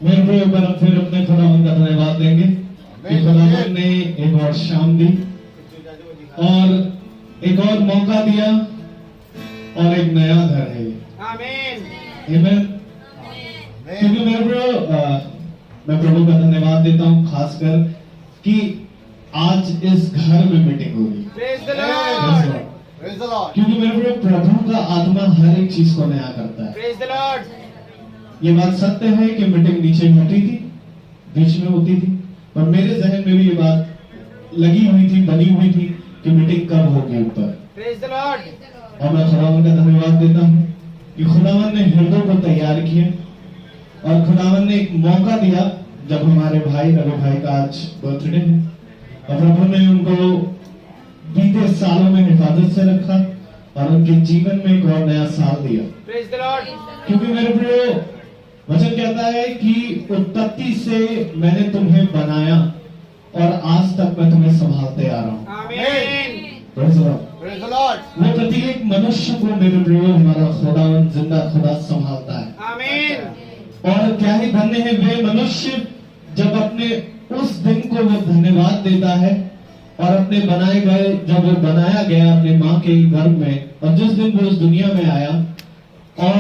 मेरे को एक बार फिर अपने खुदावन का धन्यवाद देंगे कि खुदावन ने एक और शाम दी और एक और मौका दिया और एक नया घर है। आमीन। क्योंकि मैं प्रभु का धन्यवाद देता हूँ खासकर कि आज इस घर में मीटिंग होगी। क्योंकि मेरे प्रभु का आत्मा हर एक चीज को नया करता है। ये बात सत्य है कि मीटिंग नीचे होती थी, बीच में होती थी, और मेरे जहन में भी ये बात लगी हुई थी, बनी हुई थी कि मीटिंग कब होगी ऊपर। और मैं खुदावन का धन्यवाद देता हूँ कि खुदावन ने हृदय को तैयार किया और खुदावन ने एक मौका दिया जब हमारे भाई रवि भाई का आज बर्थडे है और प्रभु ने उनको बीते सालों में हिफाजत से रखा और उनके जीवन में एक और नया साल दिया। क्योंकि मेरे प्रियो वचन कहता है कि उत्पत्ति से मैंने तुम्हें बनाया और आज तक मैं तुम्हें संभालते आ रहा हूँ। वो प्रत्येक मनुष्य को मेरे प्रियो हमारा खुदावन जिंदा खुदा संभालता है। और क्या ही धन्य है वे मनुष्य जब अपने उस दिन को वो धन्यवाद देता है और अपने बनाए गए जब वो बनाया गया अपने माँ के गर्भ में और जिस दिन वो इस दुनिया में आया और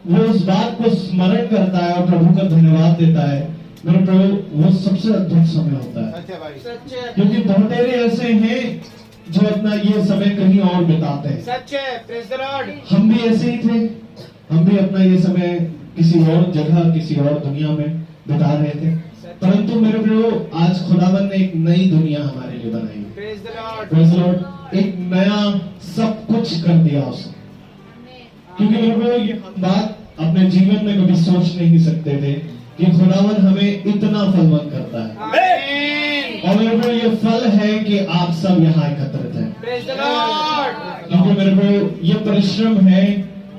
वो उस बात को स्मरण करता है और प्रभु का धन्यवाद देता है, मेरे प्रभु वो सबसे अद्भुत समय होता है। क्योंकि बहुतेरे ऐसे हैं जो अपना ये समय कहीं और बिताते हैं। हम भी ऐसे ही थे, हम भी अपना ये समय किसी और जगह किसी और दुनिया में बिता रहे थे, परंतु मेरे प्रभु आज खुदावन ने एक नई दुनिया हमारे लिए बनाई। Praise the Lord. एक नया सब कुछ कर दिया उसने। क्योंकि मेरे प्रभु ये बात अपने जीवन में कभी सोच नहीं सकते थे कि खुदावन हमें इतना फलवंत करता है। और मेरे प्रभु ये फल है कि आप सब यहाँ एकत्रित हैं। क्योंकि मेरे प्रभु ये परिश्रम है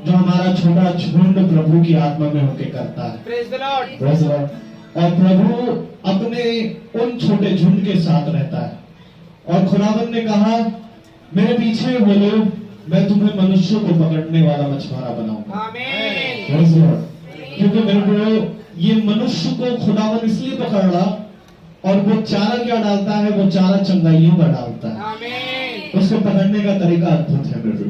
जो हमारा छोटा झुंड प्रभु की आत्मा में होकर करता है। Praise the Lord. और प्रभु अपने उन छोटे झुंड के साथ रहता है और खुदावन ने कहा मेरे पीछे बोलो, मैं तुम्हें मनुष्यों को पकड़ने वाला मछुआरा बनाऊंगा। क्योंकि मेरे को ये मनुष्य को खुदावन इसलिए पकड़ रहा और वो चारा क्या डालता है, वो चारा चंगाइयों का डालता है। उसको पकड़ने का तरीका अद्भुत है मेरे को,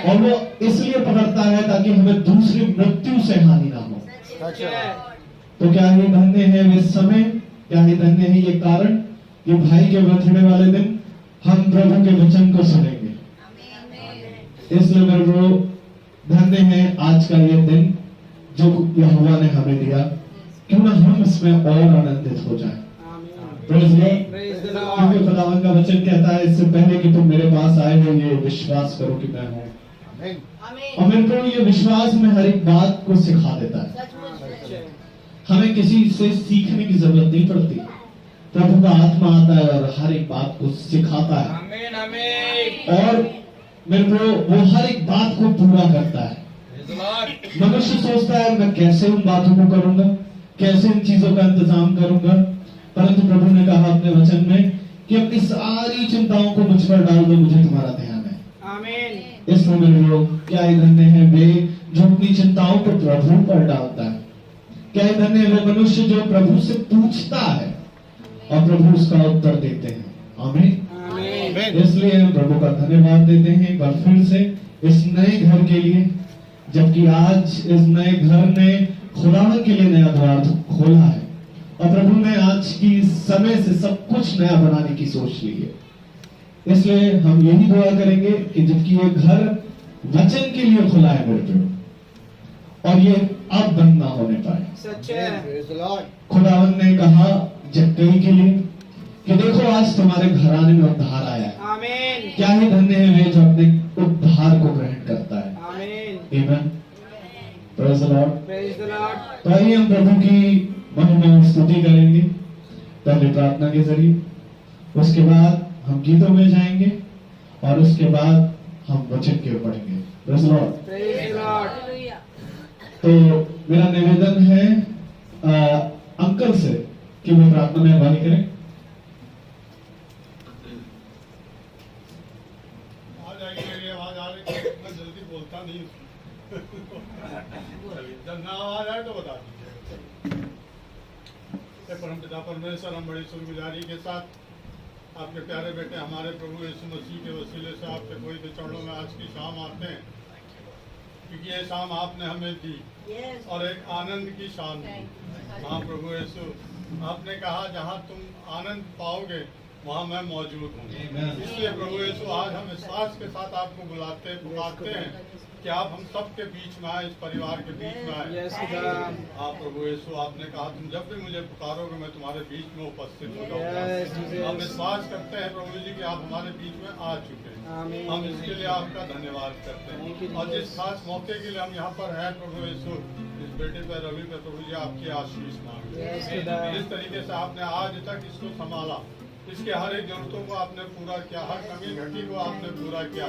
और वो इसलिए पकड़ता है ताकि हमें दूसरी मृत्यु से हानि ना हो। तो क्या ही धन्य है वे समय, क्या ही धन्य है ये कारण कि भाई के बर्थडे वाले दिन हम प्रभु के वचन को सुनेंगे। इसलिए मेरे प्रभु धन्य है आज का ये दिन जो यहोवा ने हमें दिया। क्यों ना हम इसमें और आनंदित हो जाएं। क्योंकि खुदावन का वचन कहता है इससे पहले कि तुम मेरे पास आए हो ये विश्वास करो कि मैं हूँ। और मेरे प्रभु ये विश्वास में हर एक बात को सिखा देता है। हमें किसी से सीखने की जरूरत नहीं पड़ती, प्रभु का आत्मा आता है और हर एक बात को सिखाता है। आमीन, आमीन। और मेरे प्रभु वो हर एक बात को पूरा करता है। मनुष्य सोचता है मैं कैसे उन बातों को करूंगा, कैसे इन चीजों का इंतजाम करूंगा, परंतु प्रभु ने कहा अपने वचन में कि अपनी सारी चिंताओं को मुझ पर डाल दो, मुझे तुम्हारा ध्यान है। आमीन। इसमें मेरे लोग क्या धन्य है वे जो अपनी चिंताओं को प्रभु पर डालता है। क्या धन्य है वो मनुष्य जो प्रभु से पूछता है और प्रभु उसका उत्तर देते हैं। आमीन। इसलिए हम प्रभु का धन्यवाद देते हैं एक बार फिर से इस नए घर के लिए, जबकि आज इस नए घर ने खुदावन के लिए नया द्वार खोला है और प्रभु ने आज की समय से सब कुछ नया बनाने की सोच ली है। इसलिए हम यही दुआ करेंगे कि जबकि ये घर वचन के लिए खुला है मेरे प्रभु और ये अब बंद ना होने पाए। खुदावन ने कहा जक्कई के लिए कि देखो आज तुम्हारे घराने में उद्धार आया है। आमीन। क्या ही धन्य है वे जो अपने उद्धार को ग्रहण करता है। आमीन। आमीन। Praise the Lord. Praise the Lord. तो आइए हम प्रभु की महिमा और स्तुति करेंगे पहले प्रार्थना के जरिए, उसके बाद हम गीतों में जाएंगे और उसके बाद हम वचन के पढ़ेंगे। Praise the Lord. Praise the Lord. तो मेरा निवेदन है अंकल से कि वो प्रार्थना में अगुवानी करें। जब ना आवाज आए तो बता दीजिए। परमपिता परमेश्वर, हम बड़ी शुक्रगुजारी के साथ आपके प्यारे बेटे हमारे प्रभु यीशु मसीह के वसीले से आपके पवित्र चरणों में आज की शाम आते हैं, क्योंकि ये शाम आपने हमें दी और एक आनंद की शाम दी। हाँ प्रभु यीशु, आपने कहा जहाँ तुम आनंद पाओगे वहाँ मैं मौजूद हूँ। इसलिए प्रभु यीशु आज हम विश्वास के साथ आपको पुकारते हैं कि आप हम सब के बीच में आए, इस परिवार के बीच में आए। हाँ प्रभु यीशु, आपने कहा तुम जब भी मुझे पुकारोगे मैं तुम्हारे बीच में उपस्थित हो जाऊंगा। हम विश्वास करते हैं प्रभु जी कि आप हमारे बीच में आ चुके हैं। हम इसके लिए आपका धन्यवाद करते हैं। और जिस खास मौके के लिए हम यहाँ पर हैं प्रभु यीशु, इस बेटे पर रवि पर प्रभु जी आपकी आशीष मांगे। जिस तरीके से आपने आज तक इसको संभाला, इसके हर एक जरूरतों को आपने पूरा किया, हर कमी घटी को आपने पूरा किया।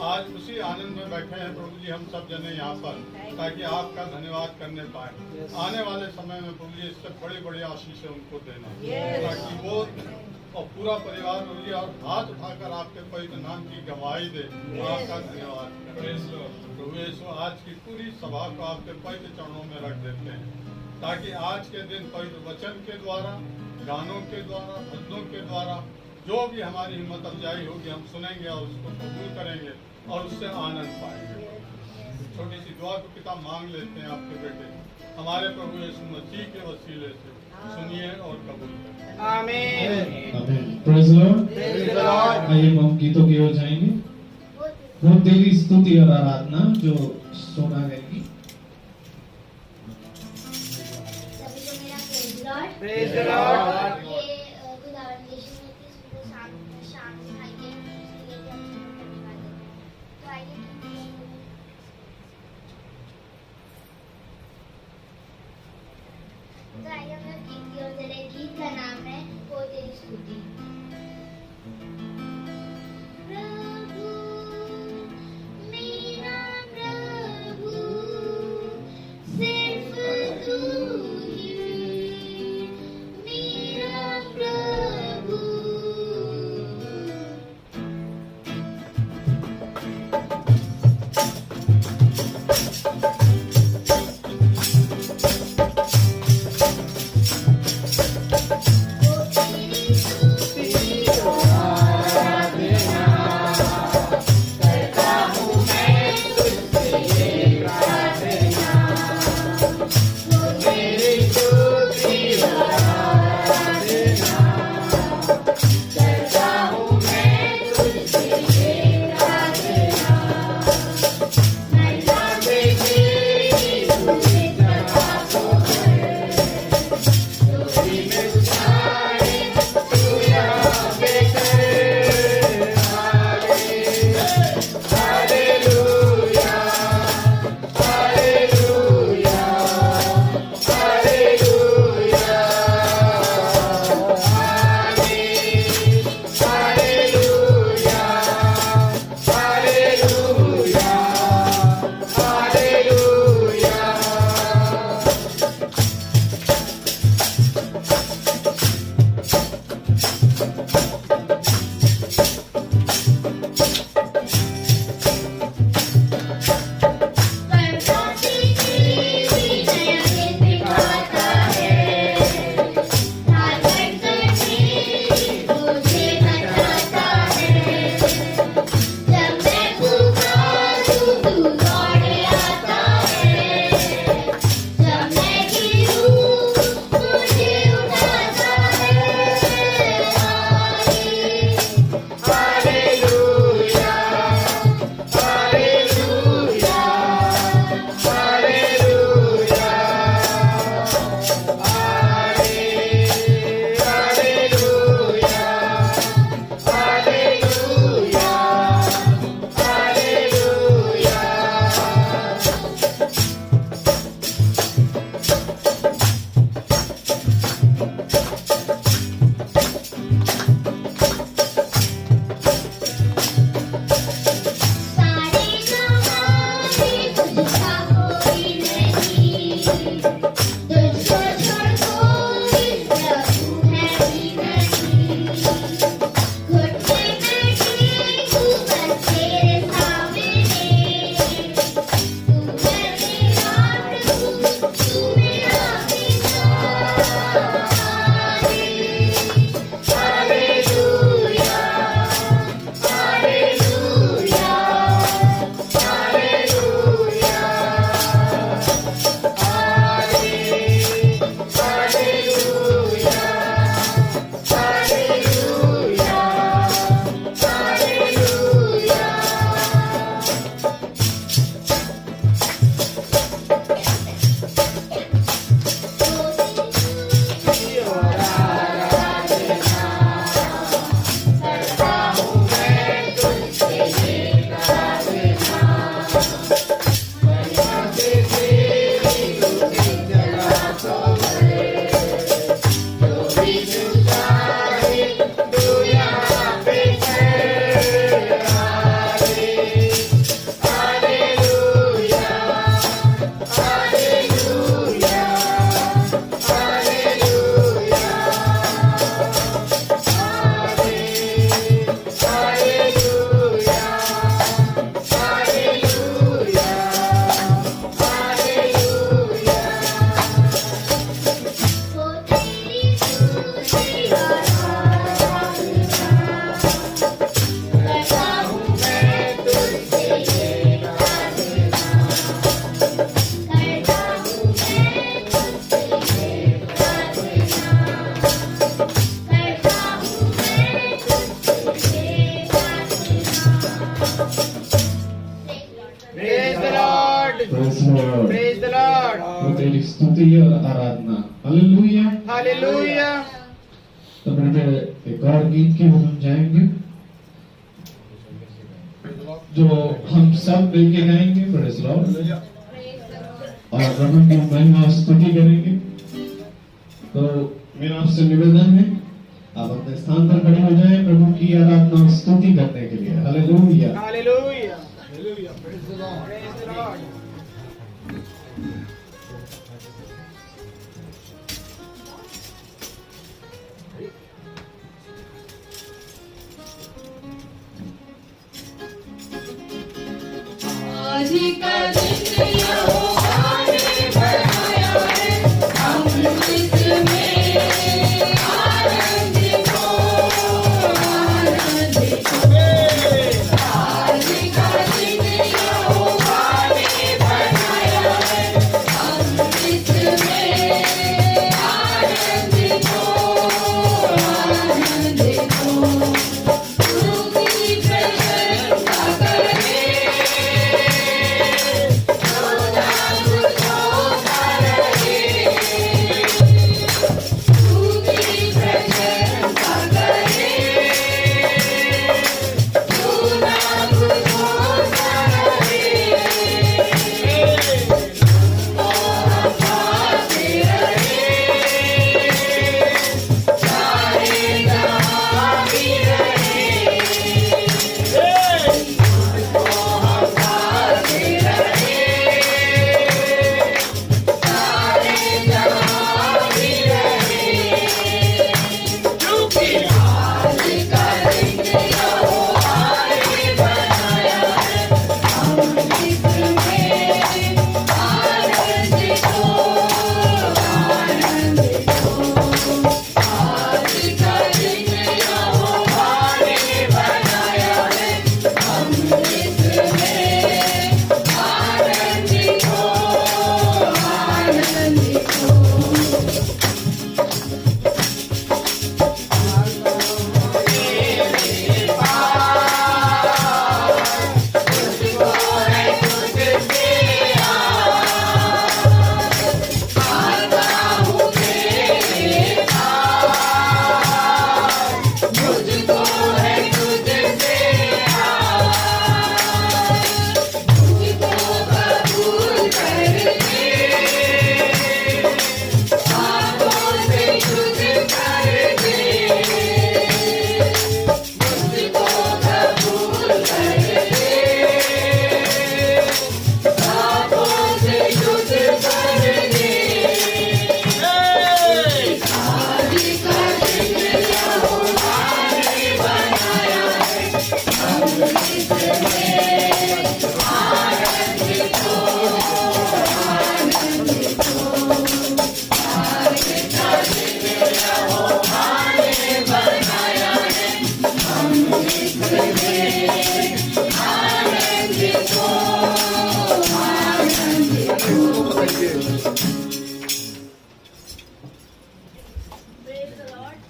आज उसी आनंद में बैठे हैं प्रभु जी हम सब जने यहाँ पर, ताकि आपका धन्यवाद करने पाए। आने वाले समय में प्रभु जी इससे बड़ी बड़ी आशीषें उनको देना, ताकि वो और पूरा परिवार प्रभु जी और हाथ उठाकर आपके पवित्र नाम की गवाही दे। आपका धन्यवाद प्रभु यीशु, आज की पूरी सभा को आपके पवित्र चरणों में रख देते हैं, ताकि आज के दिन पवित्र वचन के द्वारा, गानों के द्वारा, भजनों के द्वारा जो भी हमारी हिम्मत अफजाई होगी हम सुनेंगे और उसको कबूल करेंगे और उससे आनंद पाएंगे। छोटी सी दुआ को पिता मांग लेते हैं आपके बेटे हमारे प्रभु यीशु मसीह के वसीले से, सुनिए और कबूल करें। आमीन। Praise the Lord. आइए हम गीतों की ओर जाएंगे। वो तेरी स्तुति और आराधना जो सोना गाएगी। Praise the Lord. ये खुदावन यीशु ने इसको शाम दिखाई है, इसलिए हम करने वाले हैं। तो आइए हम लोग गीत की ओर चले। गीत का नाम है वो तेरी स्तुति। प्रभु मेरा प्रभु सिर्फ तू तेरी स्तुति Praise the Lord. Praise the Lord. तो तेरी स्तुति और आराधना, हालेलुया। Hallelujah. तो मेरे एक और गीत की ओर हम जाएंगे जो हम सब मिलके गाएंगे। Praise the Lord. और प्रभु की महिमा और स्तुति करेंगे। तो मेरा आपसे निवेदन है आप अपने स्थान पर खड़े हो जाएं प्रभु की आराधना और स्तुति करने के लिए। Hallelujah. Hallelujah. Praise the Lord. Praise the Lord. आज का दिन यहोवा ने बनाया है, हम इसमें आनंदित हो, आनंदित हो। आज का दिन यहोवा ने बनाया है, हम इसमें आनंदित हो, आनंदित हो। उसकी प्रशंसा करें,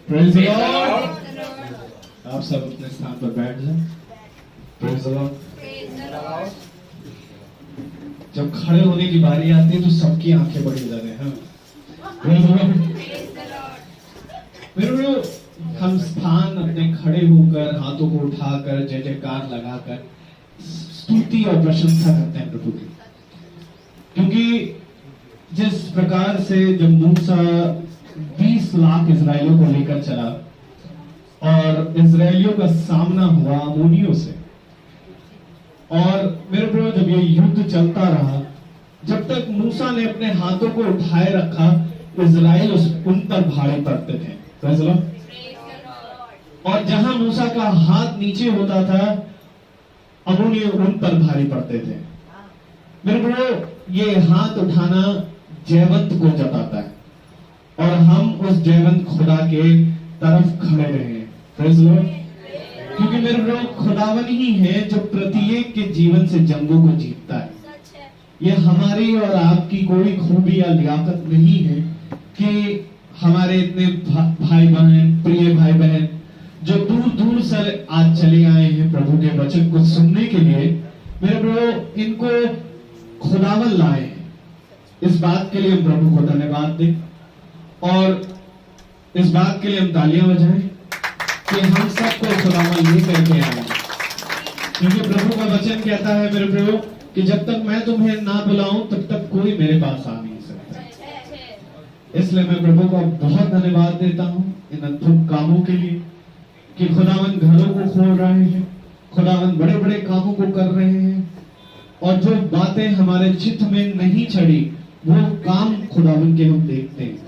Praise the Lord. आप सब अपने स्थान पर बैठ जाएं। Praise the Lord. जब खड़े होने की बारी आती है तो सबकी आंखें बड़ी हो जाती हैं। Praise the Lord. मेरे लोग हम स्थान अपने खड़े होकर हाथों को उठाकर जय जयकार लगाकर स्तुति और प्रशंसा करते हैं प्रभु की, क्योंकि जिस प्रकार से जब मूसा 20 लाख इजराइलियों को लेकर चला और इजराइलियों का सामना हुआ अमोनियों से, और मेरे प्रियो जब ये युद्ध चलता रहा, जब तक मूसा ने अपने हाथों को उठाए रखा इजराइल उन पर भारी पड़ते थे। Praise the Lord. और जहां मूसा का हाथ नीचे होता था अमोनी उन पर भारी पड़ते थे। मेरे प्रियो ये हाथ उठाना जयवंत को जताता है और हम उस जयवंत खुदा के तरफ खड़े रहे। Praise the Lord. क्योंकि मेरे प्रियो खुदावन ही है जो प्रत्येक के जीवन से जंगों को जीतता है। ये हमारी और आपकी कोई खूबी या लियाकत नहीं है कि हमारे इतने भाई बहन, प्रिय भाई बहन जो दूर दूर से आज चले आए हैं प्रभु के वचन को सुनने के लिए, मेरे प्रियो इनको खुदावन लाए हैं। इस बात के लिए हम प्रभु को धन्यवाद दें और इस बात के लिए हम तालियां बजाएं कि हम सबको खुदावन ये करके आए हैं। क्योंकि प्रभु का वचन कहता है मेरे प्रभु कि जब तक मैं तुम्हें ना बुलाऊं तब तक कोई मेरे पास आ नहीं सकता। इसलिए मैं प्रभु को बहुत धन्यवाद देता हूं इन अद्भुत कामों के लिए कि खुदावन घरों को खोल रहे हैं, खुदावन बड़े बड़े कामों को कर रहे हैं और जो बातें हमारे चित्त में नहीं चढ़ी वो काम खुदावन के हम देखते हैं।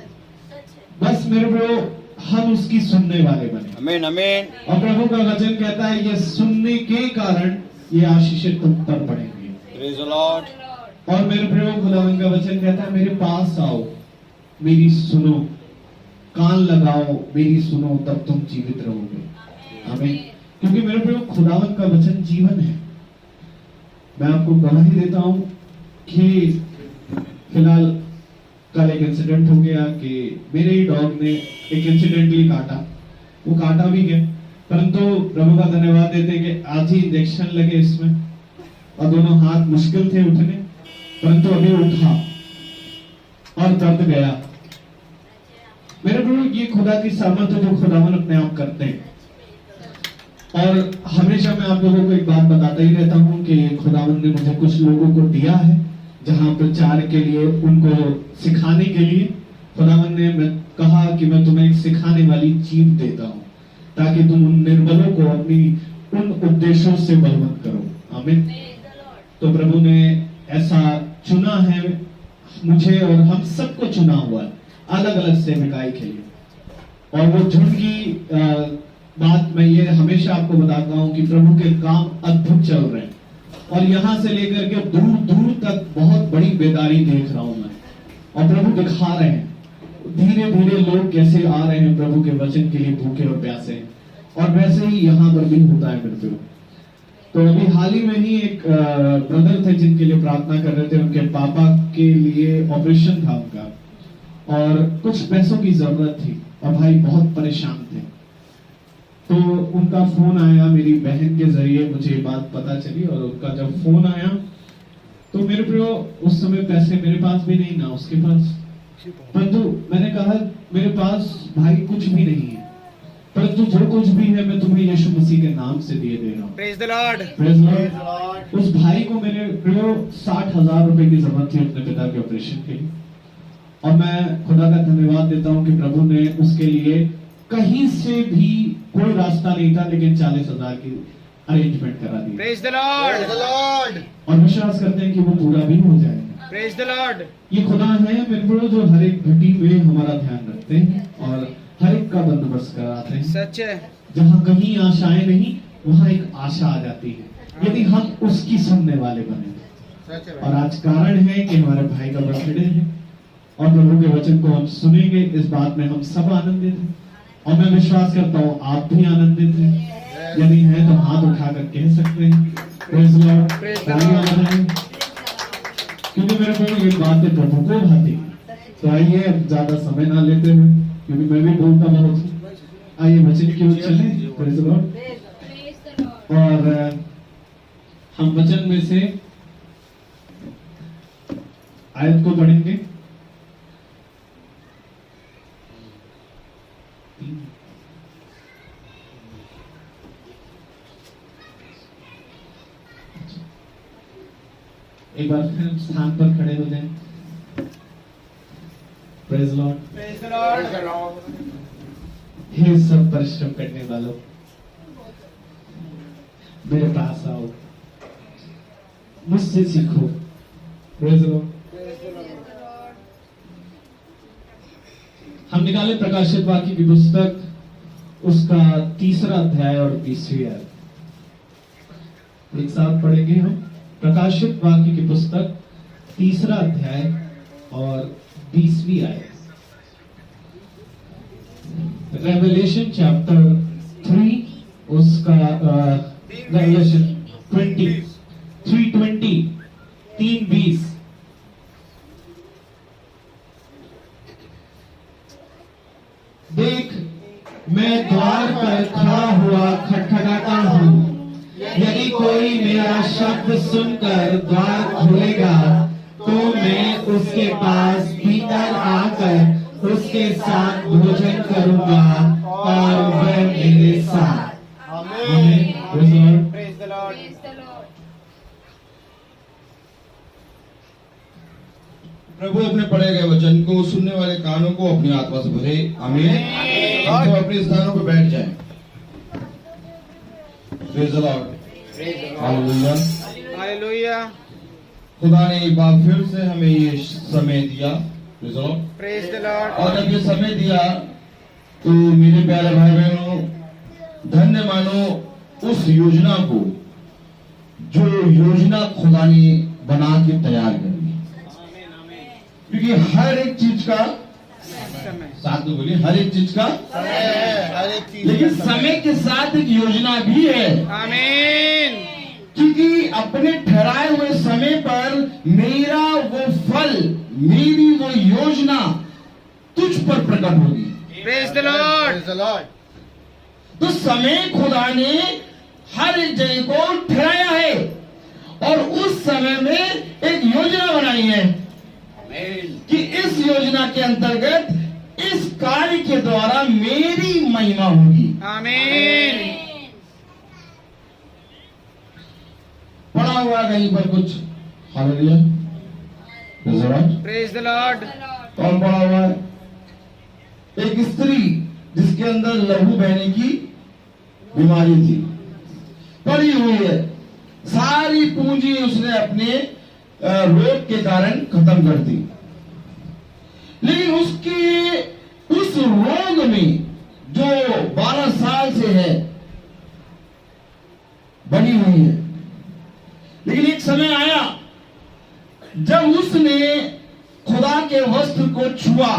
बस मेरे प्रभु हम उसकी सुनने वाले बने। आमीन आमीन। और प्रभु का वचन कहता है ये सुनने के कारण ये आशीषें तुम पर पड़ेंगी। Praise the Lord. और मेरे प्रभु खुदावन का वचन कहता है मेरे पास आओ, मेरी सुनो, कान लगाओ, मेरी सुनो, तब तुम जीवित रहोगे। आमीन। क्योंकि मेरे प्रभु खुदावन का वचन जीवन है। मैं आपको गवाही देता हूं कि फिलहाल कल एक इंसिडेंट हो गया कि मेरे ही डॉग ने एक इंसिडेंटली काटा, वो काटा भी गया, परंतु प्रभु का धन्यवाद देते कि आज ही इंजेक्शन लगे इसमें और दोनों हाथ मुश्किल थे उठने, परंतु अभी उठा और दर्द गया। मेरे प्रभु ये खुदा की सामर्थ है जो खुदावन अपने आप करते हैं। और हमेशा मैं आप लोगों को एक बात बताता ही रहता हूं कि खुदावन ने मुझे कुछ लोगों को दिया है जहां प्रचार के लिए, उनको सिखाने के लिए खुदावन ने मैं कहा कि मैं तुम्हें एक सिखाने वाली चीज देता हूं ताकि तुम उन निर्बलों को अपनी उन उद्देश्यों से बलवंत करो। आमीन। तो प्रभु ने ऐसा चुना है मुझे और हम सबको चुना हुआ है अलग अलग सेवकाई के लिए। और वो झुंड की बात मैं ये हमेशा आपको बताता हूं कि प्रभु के काम अद्भुत चल रहे हैं और यहां से लेकर के दूर दूर तक बहुत बड़ी बेदारी देख रहा हूं मैं। और प्रभु दिखा रहे हैं धीरे धीरे लोग कैसे आ रहे हैं प्रभु के वचन के लिए भूखे और प्यासे हैं। और वैसे ही यहाँ पर भी होता है मेरे। तो अभी हाल ही में ही एक ब्रदर थे जिनके लिए प्रार्थना कर रहे थे, उनके पापा के लिए ऑपरेशन था उनका और कुछ पैसों की जरूरत थी और भाई बहुत परेशान थे। तो उनका फोन आया, मेरी बहन के जरिए मुझे ये बात पता चली और उनका जब फोन आया तो मेरे प्रियो उस समय पैसे मेरे पास भी नहीं ना उसके पास, परंतु मैंने कहा मेरे पास भाई कुछ भी नहीं है, परंतु जो कुछ भी है मैं तुम्हें यीशु मसीह के नाम से दिए दे रहा हूँ। Praise the lord. Praise Lord. उस भाई को मेरे प्रियो 60,000 रुपए की जरूरत थी अपने पिता के ऑपरेशन के लिए और मैं खुदा का धन्यवाद देता हूँ कि प्रभु ने उसके लिए कहीं से भी कोई रास्ता नहीं था लेकिन 40,000 की अरेंजमेंट करा दी। Praise the Lord. और विश्वास करते हैं कि वो पूरा भी हो जाएगा। Praise the Lord. ये खुदा है मेरे प्रियो जो हर एक घटी में हमारा ध्यान रखते हैं और हर एक का बंदोबस्त कराते हैं। सच है। जहाँ कहीं आशाएं नहीं वहाँ एक आशा आ जाती है यदि हम उसकी सुनने वाले बने। और आज कारण है कि हमारे भाई का बर्थडे है और प्रभु के वचन को हम सुनेंगे, इस बात में हम सब आनंदित हैं और मैं विश्वास करता हूँ आप भी आनंदित हैं। यदि है तो हाथ उठाकर कह सकते हैं प्रेज लॉर्ड। क्योंकि मेरे को ये बातें प्रभु को भाती है। तो आइए अब ज्यादा समय ना लेते हुए, क्योंकि मैं भी बोलता बहुत हूँ, आइए वचन की ओर चले। Praise Lord. और हम वचन में से आयत को पढ़ेंगे। एक बार फिर हम स्थान पर खड़े हो जाएं। Praise lord. Praise the lord. हे सब परिश्रम करने वालों मेरे पास आओ, मुझसे सीखो। Praise lord. हम निकाले प्रकाशित वाक्य की पुस्तक, उसका 3रा अध्याय और 20वीं आयत। एक साथ पढ़ेंगे हम प्रकाशित वाक्य की पुस्तक 3रा अध्याय और 20वीं आयत। रेवलेशन चैप्टर 3 उसका रेवलेशन 3:20 देख मैं द्वार पर खड़ा हुआ खटखटाता हूँ, यदि कोई मेरा शब्द सुनकर द्वार खोलेगा उसके पास भीतर आकर उसके साथ भोजन करूंगा और वह मेरे साथ। आमीन। Praise the Lord। Praise the Lord. Praise the Lord. प्रभु अपने पढ़े गए वचन को सुनने वाले कानों को अपनी आत्मा से भरे। आमीन। हम सब अपने स्थानों पर बैठ जाएं। Praise the Lord। Hallelujah. Hallelujah. खुदा ने एक बार फिर से हमें ये समय दिया। Praise the Lord। Praise the Lord. और जब ये समय दिया तो मेरे प्यारे भाई बहनों, धन्य मानो उस योजना को जो योजना खुदा ने बना के तैयार कर दी। क्योंकि हर एक चीज का समय। साथ में बोलिए, हर एक चीज का हर एक चीज लेकिन समय के साथ एक योजना भी है। आमीन। क्योंकि अपने ठहराए हुए समय पर मेरा वो फल, मेरी वो योजना तुझ पर प्रकट होगी। Praise the Lord. Praise the Lord। तो समय खुदा ने हर एक जगह को ठहराया है और उस समय में एक योजना बनाई है कि इस योजना के अंतर्गत इस कार्य के द्वारा मेरी महिमा होगी। आमीन। पढ़ा हुआ कहीं पर कुछ। Hallelujah. Praise the Lord। Praise the Lord. कौन पढ़ा हुआ है? एक स्त्री जिसके अंदर लहू बहने की बीमारी थी, पड़ी हुई है। सारी पूंजी उसने अपने रोग के कारण खत्म कर दी, लेकिन उसके उस रोग में जो 12 साल से है बनी हुई है, लेकिन एक समय आया जब उसने खुदा के वस्त्र को छुआ,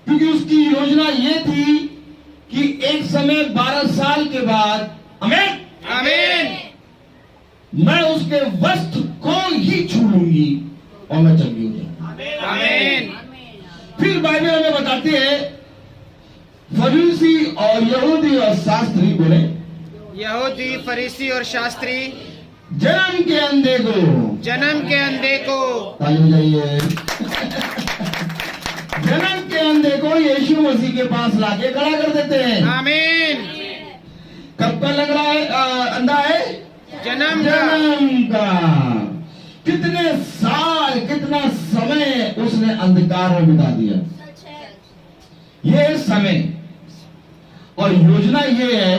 क्योंकि उसकी योजना ये थी कि एक समय 12 साल के बाद, आमीन, आमीन। मैं उसके वस्त्र को ही छू लूंगी और मैं चंगी हो जाऊंगी। आमीन। फिर बाइबल हमें बताते हैं, फरीसी और यहूदी और शास्त्री बोले, यहूदी, फरीसी और शास्त्री जन्म के अंधे को, जन्म के अंधे को, ताली बजाइए, जन्म के अंधे को यीशु मसीह के पास लाके खड़ा कर देते हैं। आमीन। कब का लग रहा है अंधा है? जन्म का। जन्म का। कितने साल, कितना समय उसने अंधकार में बिता दिया। ये समय और योजना ये है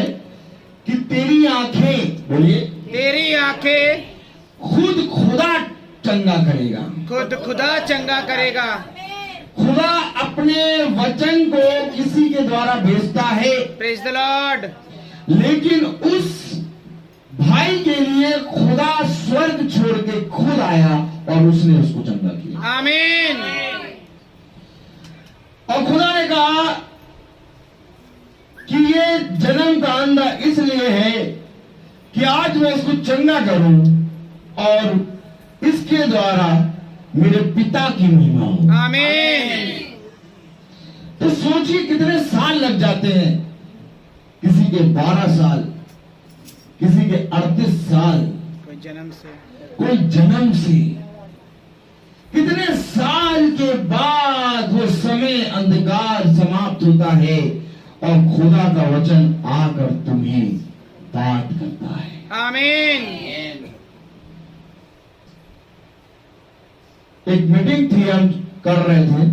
कि तेरी आंखें, बोलिए, तेरी आंखें खुद खुदा चंगा करेगा। खुद खुदा चंगा करेगा। खुदा अपने वचन को किसी के द्वारा भेजता है, प्रेज द लॉर्ड। लेकिन उस भाई के लिए खुदा स्वर्ग छोड़ के खुद आया और उसने उसको चंगा किया। आमीन। और खुदा ने कहा कि ये जन्म का अंधा इसलिए है कि आज मैं इसको चंगा करूं और इसके द्वारा मेरे पिता की महिमा हो। आमीन। तो सोचिए कितने साल लग जाते हैं, किसी के 12 साल, किसी के 38 साल, कोई जन्म से, कोई जन्म से। कितने साल के बाद वो समय अंधकार समाप्त होता है और खुदा का वचन आकर तुम्हें बात करता है। आमीन। एक मीटिंग थी, हम कर रहे थे,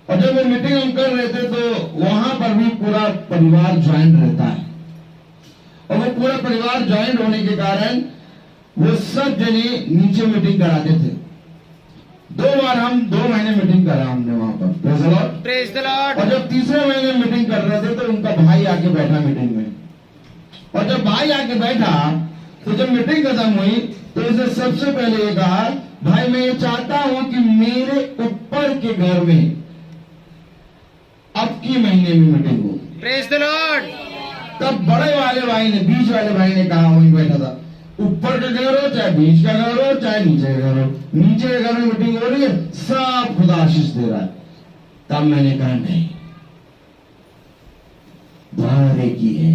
और जब वो मीटिंग हम कर रहे थे तो वहां पर भी पूरा परिवार ज्वाइन रहता है, और वो पूरा परिवार ज्वाइन होने के कारण वो सब जने नीचे मीटिंग कराते थे। 2 बार हम 2 महीने मीटिंग करा हमने वहां पर। Praise the lord. Praise the Lord. और जब तीसरे महीने मीटिंग कर रहे थे तो उनका भाई आके बैठा मीटिंग में, और जब भाई आके बैठा तो जब मीटिंग खत्म हुई तो उसने सबसे पहले ये कहा, भाई मैं ये चाहता हूं कि मेरे ऊपर के घर में अब की महीने में मीटिंग हो। Praise the Lord. तब बड़े वाले भाई ने, बीच वाले भाई ने कहा, वहीं बैठा था, ऊपर का घर हो चाहे बीच का घर हो चाहे नीचे का घर हो, नीचे के घर में मीटिंग हो रही है, सब खुदा आशीष दे रहा है। तब मैंने कहा नहीं, द्वार एक ही है,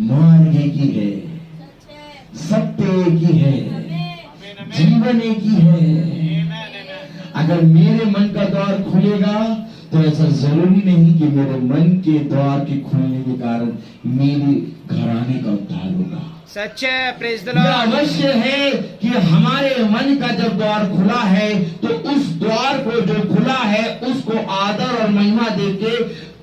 मार्ग एक ही है, सत्य एक ही है, जीवन एक ही है। अगर मेरे मन का द्वार खुलेगा तो ऐसा जरूरी नहीं कि मेरे मन के द्वार के खुलने के कारण मेरे घराने का उद्धार होगा। सच है, प्रेज द यह लॉर्ड। अवश्य है कि हमारे मन का जब द्वार खुला है तो उस द्वार को जो खुला है उसको आदर और महिमा देके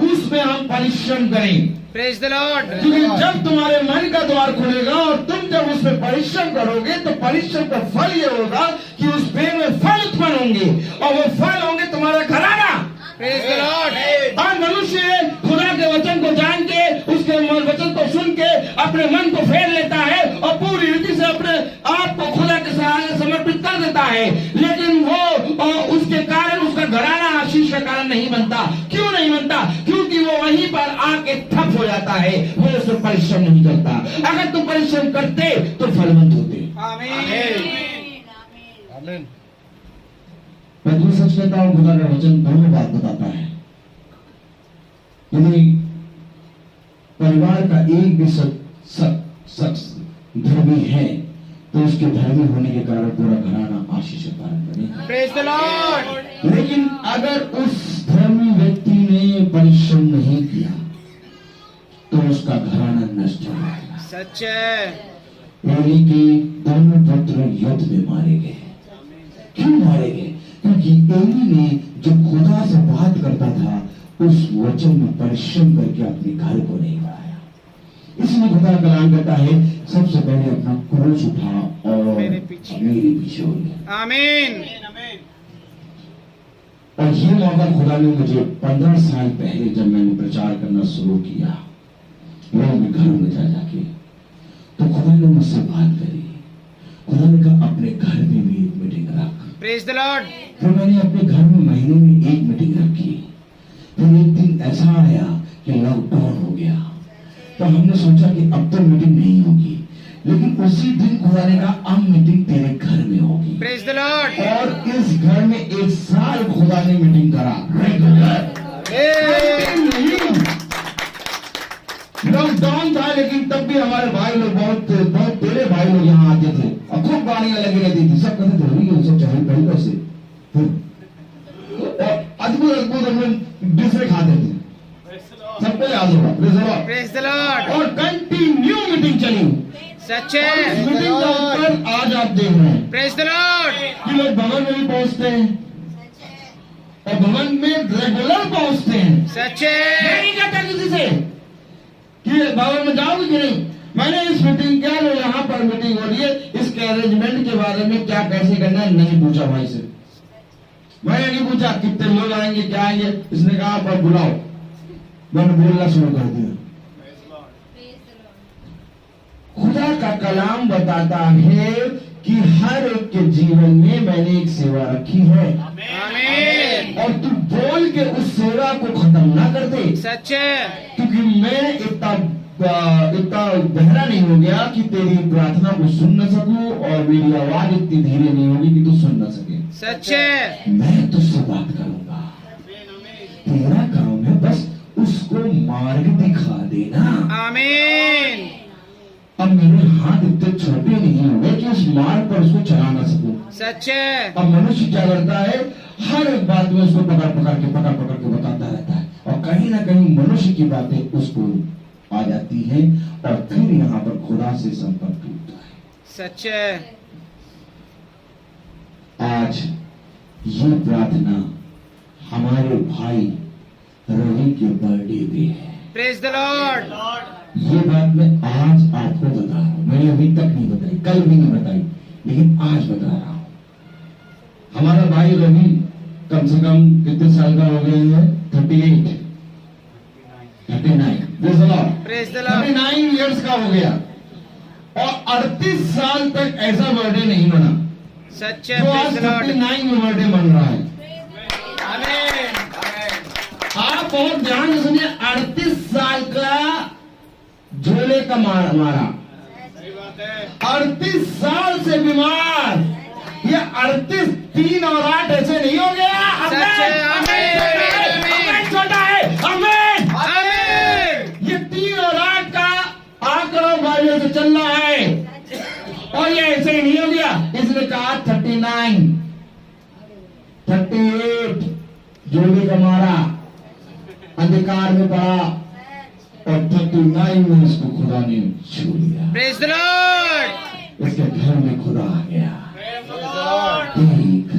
उसमें हम परिश्रम करें। Praise the Lord. क्योंकि जब तुम्हारे मन का द्वार खुलेगा और तुम जब उसमें परिश्रम करोगे तो परिश्रम का फल ये होगा कि उस पेड़ में फल उत्पन्न होंगे और वो फल होंगे तुम्हारा घराना। Praise the Lord. और मनुष्य खुदा के वचन को जान के उसके वचन को सुन के अपने मन को फेर लेता है और पूरी रीति से अपने आप को खुदा के सहारे समर्पित कर देता है, लेकिन वो उसके कारण उसका घराना आशीष का कारण नहीं बनता। क्यों नहीं बनता? क्योंकि वो वहीं पर आके ठप हो जाता है, वो उससे परिश्रम नहीं करता। अगर तुम परिश्रम करते तो फलवंत होते। आमीन। मैं तुम्हें सच कहता हूं, खुदा का वचन दोनों बात बताता है। यदि परिवार का एक भी शख्स धर्मी है तो उसके धर्मी होने के कारण पूरा घराना आशीष का कारण बनेगा। Praise the Lord. लेकिन अगर उस धर्मी व्यक्ति ने परिश्रम नहीं किया तो उसका घराना नष्ट हो जाएगा। सच है। एली के दोनों पुत्र युद्ध में मारे गए। क्यों मारे गए? क्योंकि एली ने जो खुदा से बात करता था उस वचन में परिश्रम करके अपने घर को नहीं बढ़ाया। इसलिए खुदा कलाम कहता है सबसे पहले अपना क्रूस उठा और मेरे पीछे हो गया। आमीन। और ये मौका खुदा ने मुझे 15 साल पहले जब मैंने प्रचार करना शुरू किया लोगों के घरों में जा जाके, तो खुदा ने मुझसे बात करी। खुदा ने कहा अपने घर में भी एक मीटिंग रख। Praise the Lord. फिर मैंने अपने घर में महीने में एक मीटिंग रखी। फिर एक दिन ऐसा आया कि लॉकडाउन हो गया, तो हमने सोचा कि अब तो मीटिंग नहीं होगी, लेकिन उसी दिन खुदा ने कहा अब मीटिंग तेरे घर में होगी। Praise the Lord. और इस घर में 1 साल खुदा ने मीटिंग करा रेगुलर। लॉकडाउन था लेकिन तब भी हमारे भाई लोग बहुत तेरे भाई लोग यहाँ आते थे और खूब गाड़ियां लगी रहती थी। सब कहते थे सब चढ़ी पड़ी कैसे, और अद्भुत अद्भुत हम लोग दूसरे खाते थे। सबको याद होगा। Praise the Lord. और कंटिन्यू मीटिंग चली। सच है। मीटिंग का उत्तर आज आप देख रहे हैं। Praise the Lord. कि लोग भवन में भी पहुंचते हैं और भवन में रेगुलर पहुंचते हैं। सच मैं है। नहीं कहता किसी से कि भवन में जाओगे कि नहीं। मैंने इस मीटिंग क्या लो यहाँ पर मीटिंग हो रही है, इसके अरेंजमेंट के बारे में क्या कैसे करना है नहीं पूछा भाई से। मैंने नहीं पूछा कितने लोग आएंगे क्या आएंगे। इसने कहा आप बुलाओ। मैंने बोलना शुरू कर दिया। खुदा का कलाम बताता है कि हर एक के जीवन में मैंने एक सेवा रखी है। आमीन। और तू बोल के उस सेवा को खत्म ना कर दे। सच है। क्योंकि मैं इतना बहरा नहीं हो गया कि तेरी प्रार्थना को सुन न सकूं और मेरी आवाज इतनी धीरे नहीं होगी कि तू सुन न सके। सच है। मैं तुझसे बात करूंगा। तेरा काम है बस उसको मार्ग दिखा देना। आमीन। अब मेरे हाथ इतने छोटे नहीं हुए कि उस मार्ग पर उसको चला ना सकूं। सच है। अब मनुष्य क्या करता है, हर एक बात में उसको पकड़ पकड़ के बताता रहता है और कहीं ना कहीं मनुष्य की बातें उसको आ जाती हैं और फिर यहाँ पर खुदा से संपर्क टूटता है। सच है। आज ये प्रार्थना हमारे भाई रवि के बर्थडे पे है। Praise the Lord. ये बात मैं आज आपको बता रहा हूँ। मैंने अभी तक नहीं बताई, कल भी नहीं बताई, लेकिन आज बता रहा हूँ। हमारा भाई रवि कम से कम कितने साल का हो गया है? 39 प्रेज द लॉर्ड। 39 इयर्स का हो गया और 38 साल तक ऐसा बर्थडे नहीं बना सच है। जो आज प्रेज द लॉर्ड। 39 में बर्थडे बन रहा है। आमीन। आप बहुत ध्यान से सुनिए। 38 साल का झोले का मारा, 38 साल से बीमार, ये 38 3 और 8 ऐसे नहीं हो गया। सच है। आमीन। छोटा है। आमीन। आमीन। ये 3 और 8 का आंकड़ा भाइयों से चल रहा है और ये ऐसे ही नहीं हो गया। इसने कहा 38 जोड़े का मारा, अंधकार में पड़ा और 39 में इसको खुदा ने छू लिया। Praise the Lord. इसके घर में खुदा आ गया। देख,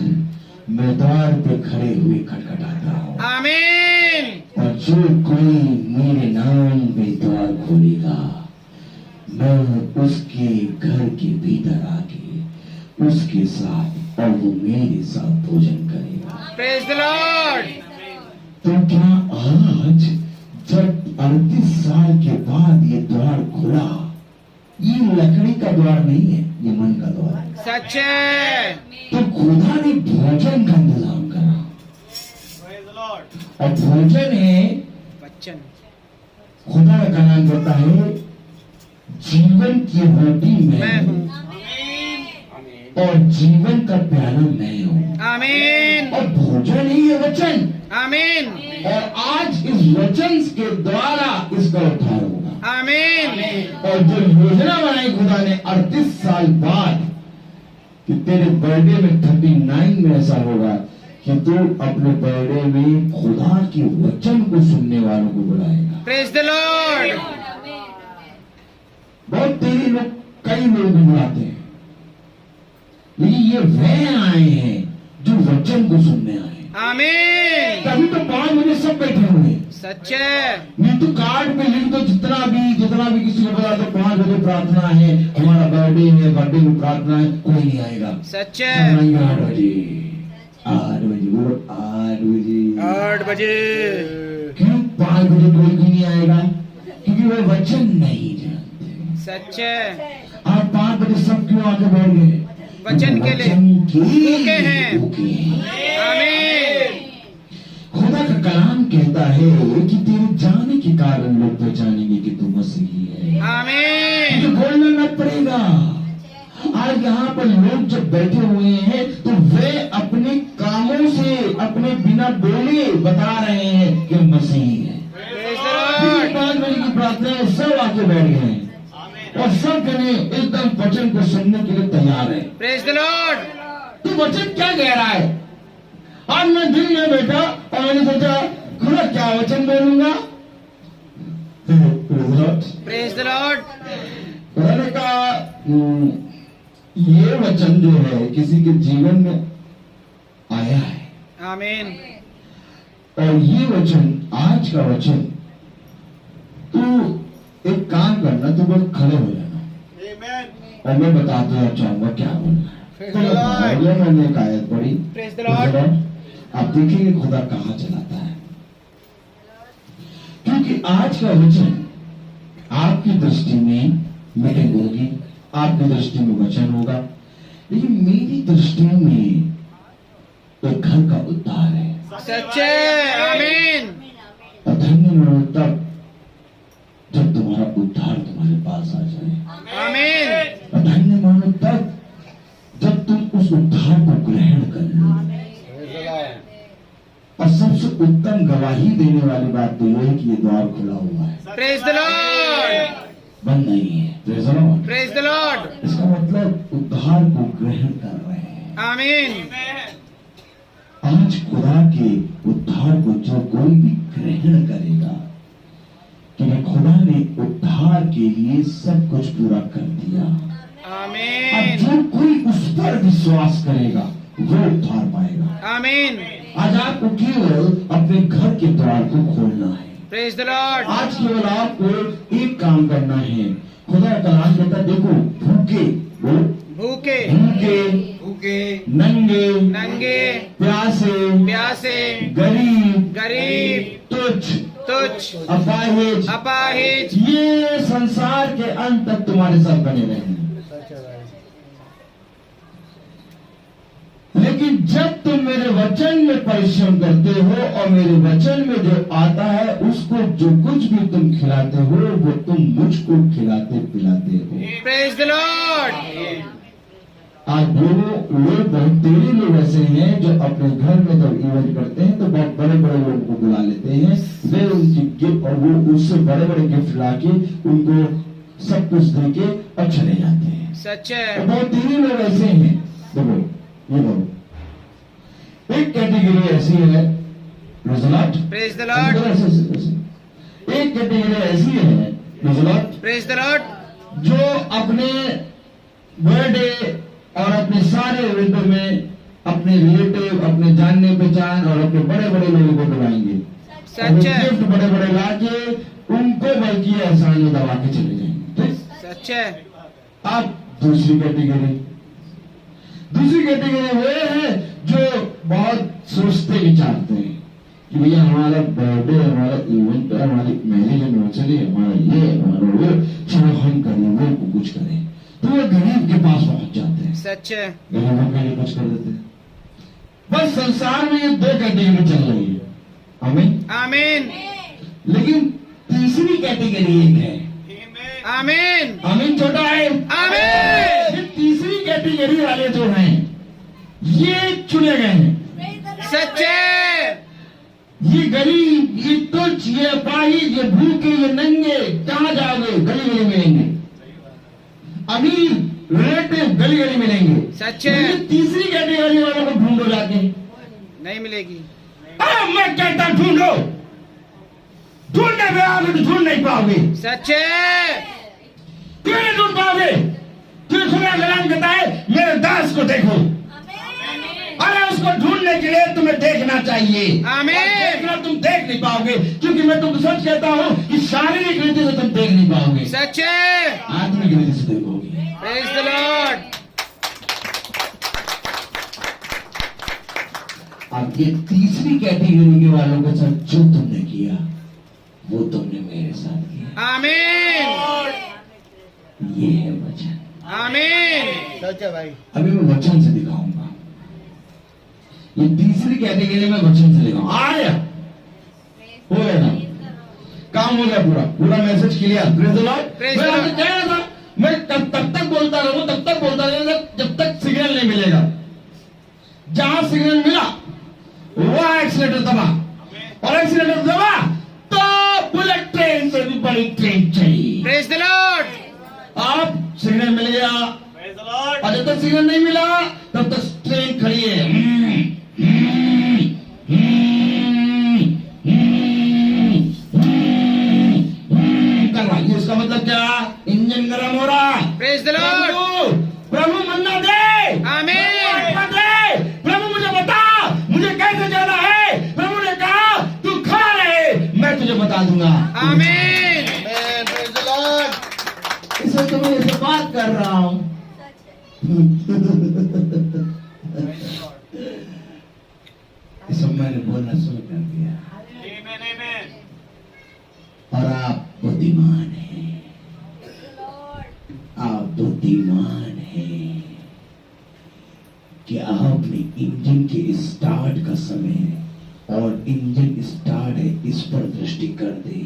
मैं द्वार पे खड़े हुए खटखटाता हूँ, आमीन। और जो कोई मेरे नाम पे द्वार खोलेगा, मैं उसके घर के भीतर आके उसके साथ और वो मेरे साथ भोजन करेगा। Praise the Lord. तो क्या आज जब 38 साल के बाद ये द्वार खुला, ये लकड़ी का द्वार नहीं है, ये मन का द्वार है। सच है। तो खुदा ने भोजन का इंतजाम करा, और भोजन है, वचन। खुदा का कलाम कहता है जीवन की रोटी मैं मैं हूँ। हूँ और जीवन का प्याला मैं हूँ, आमीन। और भोजन ही है वचन, आमीन। और आज इस वचन के द्वारा इसका उद्धार होगा। आमीन। और जो योजना बनाई खुदा ने 38 साल बाद कि तेरे बर्थडे में 39 में ऐसा होगा कि तू अपने बर्थडे में खुदा के वचन को सुनने वालों को बुलाएगा। Praise the Lord. बहुत तेरे लोग, कई लोग भी बुलाते हैं, लेकिन ये वह आए हैं जो वचन को सुनने आए। आमीन। तभी तो 5 बजे सब बैठे हुए हैं। सच है। नहीं तो कार्ड पे लिख दो जितना भी किसी को बता दो 5 बजे प्रार्थना है, हमारा बर्थडे है, बर्थडे में प्रार्थना है, कोई नहीं आएगा। सच है। 8 बजे, 8 बजे बोलो, 8 बजे, 8 बजे। क्यों 5 बजे कोई भी नहीं आएगा? क्योंकि वो वचन नहीं जानते। सच है। आप 5 बजे सब क्यों आके बैठ गए? वचन के लिए भूखे हैं। आमीन। खुदा का कलाम कहता है कि तेरे जाने के कारण लोग पहचानेंगे कि तू मसीही है। आमीन। तुझे बोलना न पड़ेगा। आज यहाँ पर लोग जब बैठे हुए हैं तो वे अपने कामों से, अपने बिना बोले बता रहे हैं कि मसीही है। Praise the Lord. 5 बजे की प्रार्थना में सब आके बैठ गए हैं और सब जने एकदम वचन को सुनने के लिए तैयार है। Praise the Lord. तो वचन क्या कह रहा है? आज मैं दिल में बैठा और मैंने सोचा खुदा क्या वचन बोलूंगा। Praise the Lord. मैंने कहा ये वचन जो है किसी के जीवन में आया है, आमीन। और ये वचन, आज का वचन, तू एक काम करना, तू बस खड़े हो जाना और मैं बताता चाहूंगा क्या बोलना है। तो मैंने एक आयत पढ़ी। Praise the Lord. आप देखेंगे खुदा कहाँ चलाता है, क्योंकि आज का वचन आपकी दृष्टि में मीटिंग होगी, आपकी दृष्टि में वचन होगा, लेकिन मेरी दृष्टि में एक घर का उद्धार है। सच है। आमीन। और धन्य लोग तब जब तुम्हारा उद्धार तुम्हारे पास आ जाए। आमीन। और धन्य मानो तब जब तुम उस उद्धार को ग्रहण कर लो। और सबसे उत्तम गवाही देने वाली बात तो यह है कि ये द्वार खुला हुआ है, प्रेज द लॉर्ड। बंद नहीं है। Praise the lord. Praise the Lord. इसका मतलब उद्धार को ग्रहण कर रहे हैं। आमीन। आज खुदा के उद्धार को जो कोई भी ग्रहण करेगा, कि खुदा ने उद्धार के लिए सब कुछ पूरा कर दिया। अब आमीन। जो कोई उस पर विश्वास करेगा वो उद्धार पाएगा। आमीन। आज आपको केवल अपने घर के द्वार को खोलना है। Praise the Lord. आज केवल आपको एक काम करना है। खुदा का कलाम कहता है, देखो भूखे, वो भूखे, भूखे, नंगे, नंगे, प्यासे, प्यासे, गरीब, गरीब, तुच्छ, अपाहिज, अपाहिज, ये संसार के अंत तक तुम्हारे साथ बने रहेंगे। लेकिन जब तुम मेरे वचन में परिश्रम करते हो और मेरे वचन में जो आता है उसको जो कुछ भी तुम खिलाते हो वो तुम मुझको खिलाते पिलाते हो। Praise the Lord. आज लोग बहुत तेरे लोग ऐसे हैं जो अपने घर में जब इवेंट करते हैं तो बहुत बड़े बड़े लोगों को बुला लेते हैं, वे उनकी गिफ्ट और वो उससे बड़े बड़े गिफ्ट लाके उनको सब कुछ देके और चले जाते हैं। सच है। और बहुत तेरे लोग ऐसे हैं, देखो ये करो। एक कैटेगरी ऐसी है, Praise the Lord. एक कैटेगरी ऐसी है Praise the Lord. जो अपने बर्थडे और अपने सारे इवेंटों में अपने रिलेटिव, अपने जानने पहचान और अपने बड़े बड़े लोगों को बुलाएंगे। सच है। गिफ्ट बड़े बड़े लाके उनको बल्कि एहसान में दबा के चले जाएंगे। ठीक? सच है। अब दूसरी कैटेगरी वो है जो बहुत सोचते विचारते हैं कि भैया हमारा बर्थडे, हमारा इवेंट, हमारी मैरिज एनिवर्सरी, हमारा ये, हमारा वो, चलो हम करें, वो कुछ करें। तो वो गरीब के पास पहुंच जाते हैं, सच है। गरीबों के लिए कुछ कर देते हैं। बस संसार में ये दो कैटेगरी चल रही है। आमीन आमीन लेकिन तीसरी कैटेगरी एक है। आमीन आमीन छोटा है। आमीन। ये तीसरी कैटेगरी वाले जो हैं ये चुने गए हैं। सच है। ये गरीब, ये तुच्छ, ये अपाहिज, ये भूखे, ये नंगे कहाँ जाओगे? गली गली मिलेंगे। अमीर रिलेटिव गली गली मिलेंगे। सच है। लेकिन तीसरी कैटेगरी वालों को ढूंढो जाके। नहीं मिलेगी। मैं कहता ढूंढो, ढूंढने में आओगे तो ढूंढ नहीं पाओगे। सच है। क्यों नहीं ढूंढ पाओगे? क्यों? खुदा कलाम कहता है मेरे दास को देखो। अरे उसको ढूंढने के लिए तुम्हें देखना चाहिए। आमीन। और देखना तुम देख नहीं पाओगे, क्योंकि मैं तुमको सच कहता हूँ कि शारीरिक रीति से तुम देख नहीं पाओगे, सच है। आत्मिक रीति से देखोगे। Praise the Lord. अब ये तीसरी कैटेगरी के वालों के साथ जो तुमने किया वो तुमने मेरे साथ किया। आमीन ये है वचन। आमीन। सच है भाई। अभी मैं वचन से दिखाऊंगा। ये तीसरी कैटेगरी में वचन से दिखाऊंगा। आ गया, हो गया ना, काम हो गया, पूरा पूरा message clear. Praise the Lord. Praise the मैं Lord. आपसे कह रहा था मैं तब तक बोलता रहूं, तब तक बोलता रहूंगा जब तक सिग्नल नहीं मिलेगा। जहां सिग्नल मिला वहां एक्सीलेटर दबा, और एक्सीलेटर दबा तो बुलेट ट्रेन से भी बड़ी ट्रेन चली। Praise the Lord. अब सिग्नल मिल गया, और जब तक सिग्नल नहीं मिला तब तक ट्रेन खड़ी है। करवाइए, इसका मतलब क्या? इंजन गर्म हो रहा। Praise the Lord. प्रभु मन्ना दे, आमीन। दे, प्रभु मुझे बता मुझे कैसे जाना है। प्रभु ने कहा तू खड़ा रहे, मैं तुझे बता दूंगा। आमीन। इसलिए तो मैं इसे बात कर रहा हूं। इस सब मैंने बोलना शुरू कर दिया। और आप बुद्धिमान हैं, आप बुद्धिमान हैं कि आपने इंजन के स्टार्ट का समय और इंजन स्टार्ट है इस पर दृष्टि कर दी।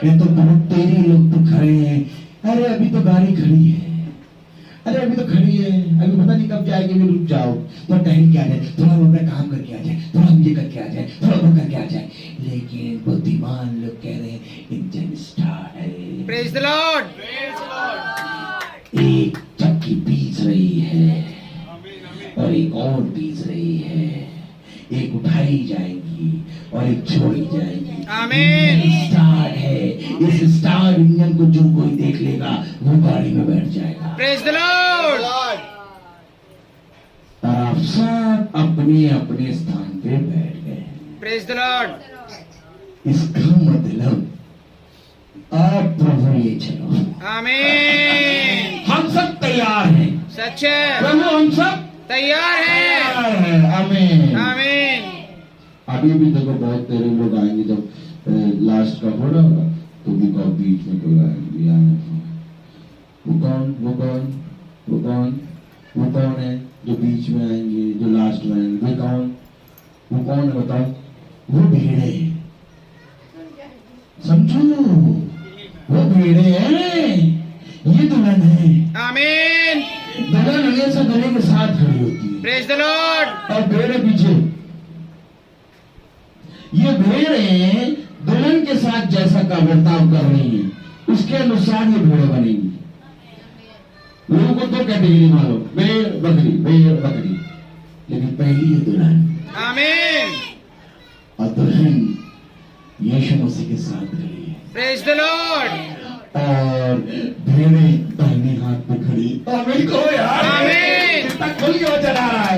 ये तो बहुत तेरी लोग तो खड़े हैं, अरे अभी तो गाड़ी खड़ी है, अरे अभी तो खड़ी है, अभी पता नहीं कब जाएगी, भी रुक जाओ, तो टाइम क्या है, थोड़ा अपना काम करके आ जाए, थोड़ा ये करके आ जाए, थोड़ा वो करके आ जाए। लेकिन बुद्धिमान लोग कह रहे हैं इंजन स्टार्ट है। Praise the Lord. एक चक्की बीज रही है और एक और बीज रही है, एक उठाई जाएगी और एक छोड़ी जाएगी। आमीन। स्टार्ट है, इस स्टार इंजन को जो कोई देख लेगा वो गाड़ी में बैठ जाएगा। Praise the Lord. और आप सब अपने अपने स्थान पे बैठ गए। Praise the Lord. इसका मतलब आप प्रभु ले चलो। आमीन। हम सब तैयार हैं। सच है। प्रभु हम सब तैयार है। तैयार हैं। आमीन। आमीन। अभी भी देखो बहुत तेरे लोग आएंगे, जब लास्ट का हो रहा होगा तो भी बीच में कोई आएंगे। वो कौन वो कौन वो कौन वो कौन है जो बीच में आएंगे, जो लास्ट में आएंगे? वो कौन है बताओ? वो भेड़े, समझो, वो भेड़े हैं, ये दुल्हन है। आमीन। दुल्हन हमेशा गले के साथ खड़ी होती है Praise the Lord. और भेड़े पीछे। ये भेड़े दुल्हन के साथ जैसा का बर्ताव कर रही हैं उसके अनुसार ये भेड़े बनेंगी। लोगों को दो कैटेगरी मालूम, भेड़ बकरी, भेड़ बकरी। पहली है दुल्हन, आमीन। और दुल्हन यीशु मसीह के साथ खड़ी है, प्रेज द लॉर्ड, और भेड़ें दाहिने हाथ पे खड़ी। आमीन कहो यार, आमीन। कितना खुल के चला रहा है।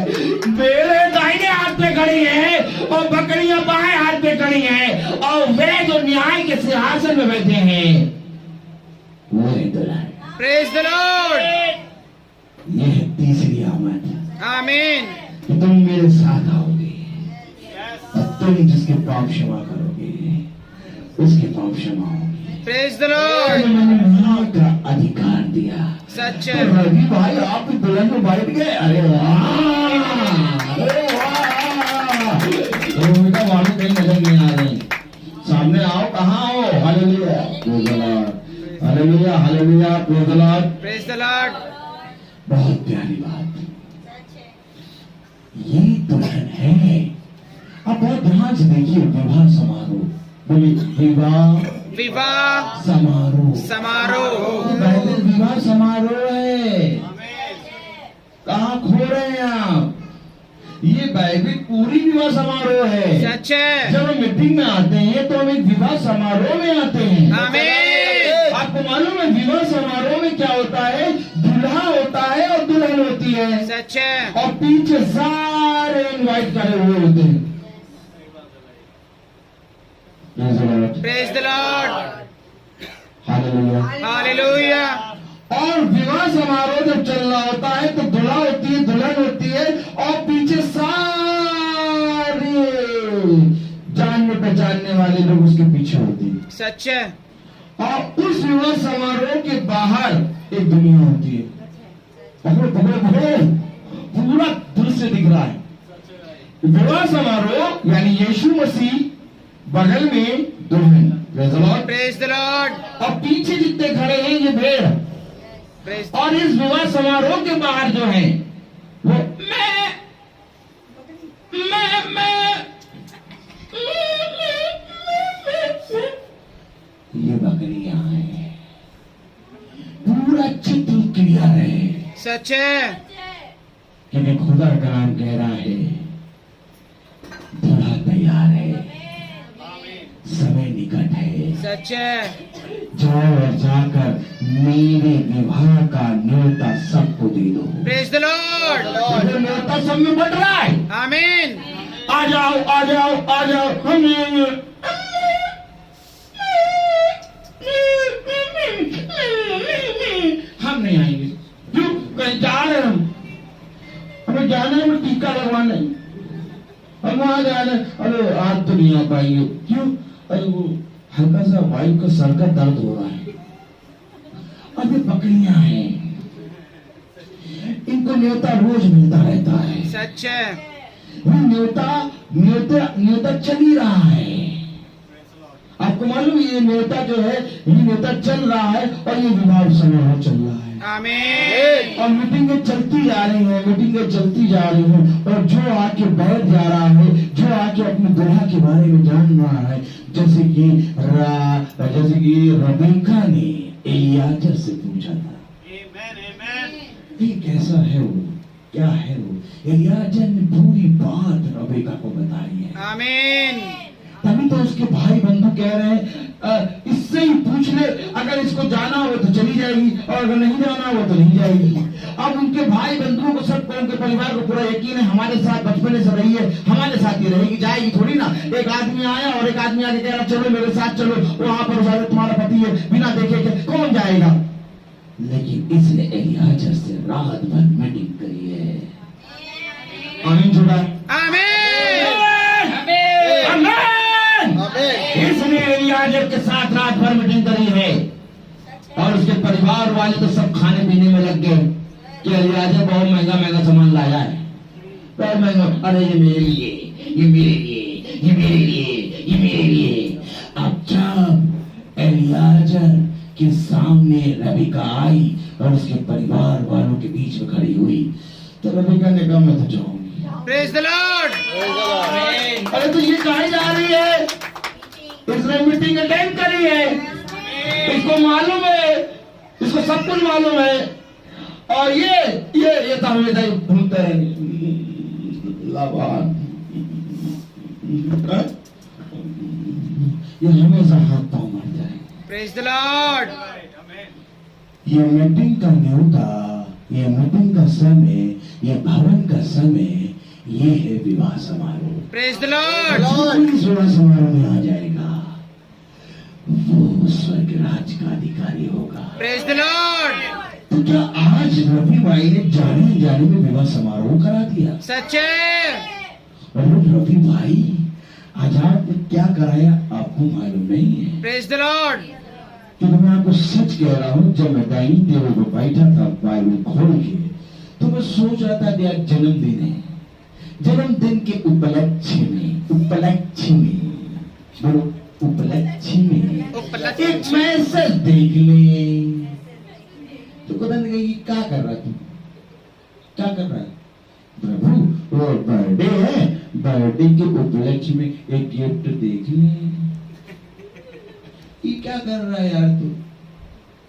भेड़ें दाहिने हाथ पे खड़ी है और बकरियां बाएं हाथ पे खड़ी है, और वे जो न्याय के सिंहासन में बैठे हैं वो है दुल्हन। प्रेज द लॉर्ड, ये है तीसरी आमद, आमीन। कि तुम मेरे साथ आओगे और तुम जिसके पाप क्षमा करोगे उसके पाप क्षमा होंगे। प्रेज द लॉर्ड, मैंने मां का अधिकार दिया। सच तो है, रवि भाई आप भी दुल्हन में बैठ गए। अरे वाह, अरे वाह। तो बेटा वालों कहीं नजर नहीं आ रहे, सामने आओ। कहाँ हो? Hallelujah, praise the Lord, hallelujah, hallelujah, praise the lord. Praise the Lord, बहुत प्यारी बात, ये दुल्हन है। अब बहुत ध्यान से देखिए, विवाह समारोह, बोले विवाह विवाह समारोह, समारोह, ये बाइबल विवाह समारोह है। कहाँ खो रहे हैं आप? ये बाइबल पूरी विवाह समारोह है। सच है, जब हम मीटिंग में आते हैं तो हम एक विवाह समारोह में आते हैं। आमीन। आपको मालूम है विवाह समारोह में क्या होता है? दूल्हा होता है और दुल्हन होती है, सच है, और पीछे सारे इनवाइट करे हुए होते हैं। Praise the Lord, hallelujah. Hallelujah, और विवाह समारोह जब चल रहा होता है तो दूल्हा होती है, दुल्हन होती है, और पीछे सारे जानने पहचानने वाले लोग उसके पीछे होते हैं। सच है, और उस विवाह समारोह के बाहर एक दुनिया होती है। पकड़ो पकड़ो पकड़ो, पूरा दृश्य दिख रहा है। विवाह समारोह यानी यीशु मसीह, बगल में दुल्हन, praise the lord, praise the Lord, और पीछे जितने खड़े हैं ये भेड़। प्रेज, और इस विवाह समारोह के बाहर जो है वो ये बकरियां हैं। पूरा चित्र क्लियर है, सच है, क्योंकि खुदा का नाम कह रहा है दूल्हा तैयार है, समय निकट है। सच है, जाओ और जाकर मेरे विवाह का न्योता सबको दे दो। प्रेज द लॉर्ड, ये न्योता सब में बढ़ रहा है। आमीन। आ जाओ आ जाओ आ जाओ, हम नहीं आएंगे। क्यों? कहीं जा रहे हैं, हमें जाना है, टीका लगवाना है, हम वहां जा रहे हैं। अरे आज तो नहीं आ पाएंगे। क्यों? अरे वो हल्का सा वायु का सर का दर्द हो रहा है। अभी बकरियां हैं, इनको न्योता रोज मिलता रहता है। सच है, वो न्योता चल ही रहा है। आपको मालूम ये न्योता जो है, ये न्योता चल रहा है, और ये विवाह समारोह चल रहा है। आमीन। और मीटिंगें चलती जा रही हैं, मीटिंगें चलती जा रही हैं, और जो आके बैठ जा रहा है, जो आके अपने दुल्हा के बारे में जान रहा है, जैसे कि रबीका ने एलियाजर से पूछा था, ये कैसा है वो, क्या है वो? एलियाजर ने पूरी बात रबीका को बताई है। आमीन। तभी तो उसके भाई बंधु कह रहे हैं इससे ही पूछ ले, अगर इसको जाना हो तो चली जाएगी, और अगर नहीं जाना हो तो नहीं जाएगी। अब उनके भाई बंधुओं को, सबको, उनके परिवार को पूरा यकीन है हमारे साथ बचपन से रही है, हमारे साथ ही रहेगी, जाएगी थोड़ी ना। एक आदमी आया और एक आदमी आके कह रहा चलो मेरे साथ चलो, वहां पर तुम्हारा पति है, बिना देखे के कौन जाएगा? लेकिन इसने एलियाजर से रात भर मीटिंग करी है। आमीन जुड़ा, आमीन। इसने एलियाजर के साथ रात भर मीटिंग करी है, और उसके परिवार वाले तो सब खाने पीने में लग गए कि एलियाजर बहुत महंगा महंगा सामान लाया है, बहुत महंगा। अरे ये मेरे लिए, ये मेरे लिए, ये मेरे लिए, ये मेरे लिए। अब जब एलियाजर के सामने रबीका आई और उसके परिवार वालों के बीच में खड़ी हुई, तो रबीका ने कहा मैं तो जाऊंगी। Praise the Lord. अरे तो ये कहाँ जा रही है? इसने मीटिंग अटेंड करी है, इसको मालूम है, इसको सब कुछ मालूम है, और ये तो हमेशा घूमते रहेंगे। लाबान ये हमेशा हाथ पांव मार जाए। Praise the Lord. ये मीटिंग का न्योता, ये मीटिंग का समय, ये भवन का समय, ये है विवाह समारोह। Praise the Lord. जो इस विवाह समारोह में आ जाएगा वो स्वर्ग राज का अधिकारी होगा। Praise the Lord. तो क्या आज रवि भाई ने जाने जाने में विवाह समारोह करा दिया? सच्चे। और रवि भाई आज आपने क्या कराया आपको मालूम नहीं है। Praise the Lord. क्योंकि मैं आपको सच कह रहा हूँ, जब मैं डाइनिंग टेबल पर बैठा था बाइबल खोल के, तो मैं सोच रहा था कि आज जन्मदिन है, जन्मदिन के उपलक्ष्य में बोलो उपलक्ष्य में एक मैसेज देख ले। तो पता नहीं ये क्या कर रहा है, तू क्या कर रहा है? प्रभु वो बर्थडे है, बर्थडे के उपलक्ष्य में एक गिफ्ट देख ले। ये क्या कर रहा है यार तू?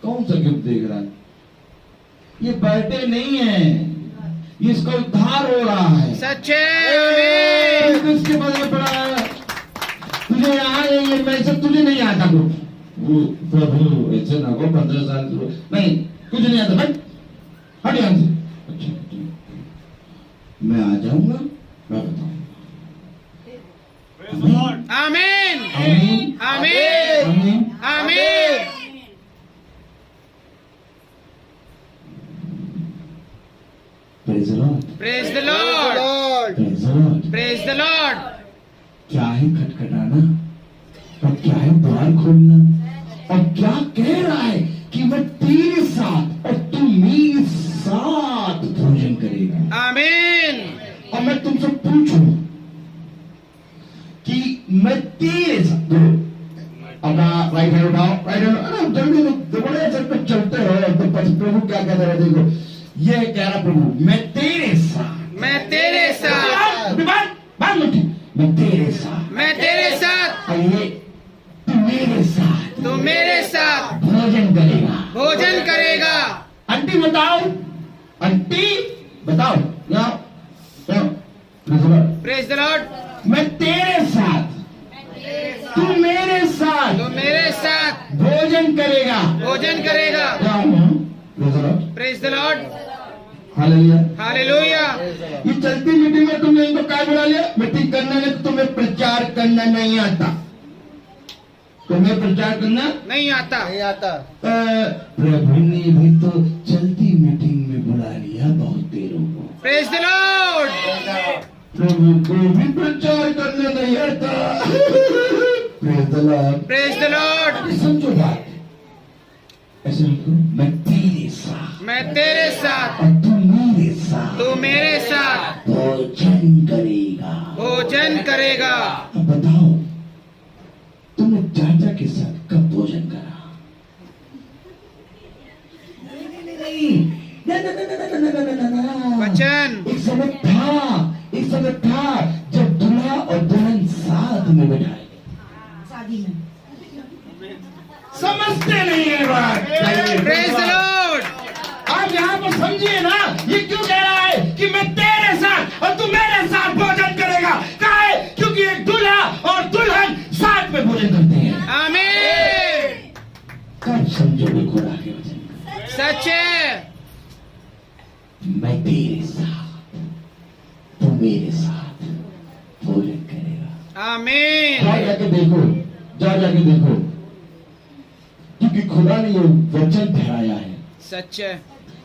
कौन सा गिफ्ट देख रहा है? ये बर्थडे नहीं है, ये इसका उद्धार हो रहा है। सच्चे। उसके बदले पड़ा तुझे यहाँ ये मैसेज तुझे नहीं आता को वो प्रभु ऐसे ना को 15 साल नहीं कुछ नहीं आता भाई हट यहाँ से। अच्छा मैं आ जाऊंगा, मैं बताऊंगा। आमीन आमीन आमीन आमीन। आमीन। Praise the lord, praise the lord. Praise the lord. Praise the Lord. क्या है खटखटाना और क्या है द्वार खोलना, और क्या कह रहा है कि मैं तेरे साथ और तू मेरे साथ भोजन करेगा। आमीन। और मैं तुमसे पूछूं कि मैं तेरे साथ अपना राइट हैंड उठाओ, राइट हैंड जल्दी बड़े असर पे चलते हो। तो प्रभु क्या कहते रहे, देखो ये कह रहा प्रभु मैं तेरे साथ, मैं तेरे साथ, बात मुट्ठी मैं तेरे साथ, मैं तेरे साथ, ये तू मेरे साथ, तू मेरे साथ भोजन करेगा, भोजन करेगा। आंटी बताओ, आंटी बताओ, यहाँ प्रेज द लॉर्ड। मैं तेरे साथ, तू मेरे साथ, तू मेरे साथ भोजन करेगा, भोजन करेगा। Praise the Lord. Hallelujah. Hallelujah. ये चलती मीटिंग में तुमने इनको क्या बुला लिया? मीटिंग करने में तुम्हें प्रचार करना नहीं आता, तुम्हें प्रचार करना नहीं आता। प्रभु ने भी तो चलती मीटिंग में बुला लिया बहुत देरों को। Praise the Lord. प्रभु को भी प्रचार करना नहीं आता। Praise the lord. Praise the Lord. समझो बात, ऐसे लिखो मैं तेरे साथ, मैं तेरे साथ, और तू मेरे साथ, तू मेरे साथ भोजन करेगा, भोजन करेगा। अब बताओ तुमने चाचा के साथ कब भोजन करा? वचन। एक समय था जब दूल्हा और दुल्हन साथ में बैठाए। समझते नहीं है बात। Praise the Lord. आप यहाँ पर समझिए ना, ये क्यों कह रहा है कि मैं तेरे साथ और तू मेरे साथ भोजन करेगा? कहा है क्योंकि एक दूल्हा और दुल्हन साथ में भोजन करते हैं। आमीन। कब समझोगे खुदा के वचन? सच्चे। मैं तेरे साथ, तू मेरे साथ भोजन करेगा। आमीन। जाओ जाके देखो, जाओ जाके देखो, क्योंकि खुदा ने ये वचन ठहराया है। सच्चे।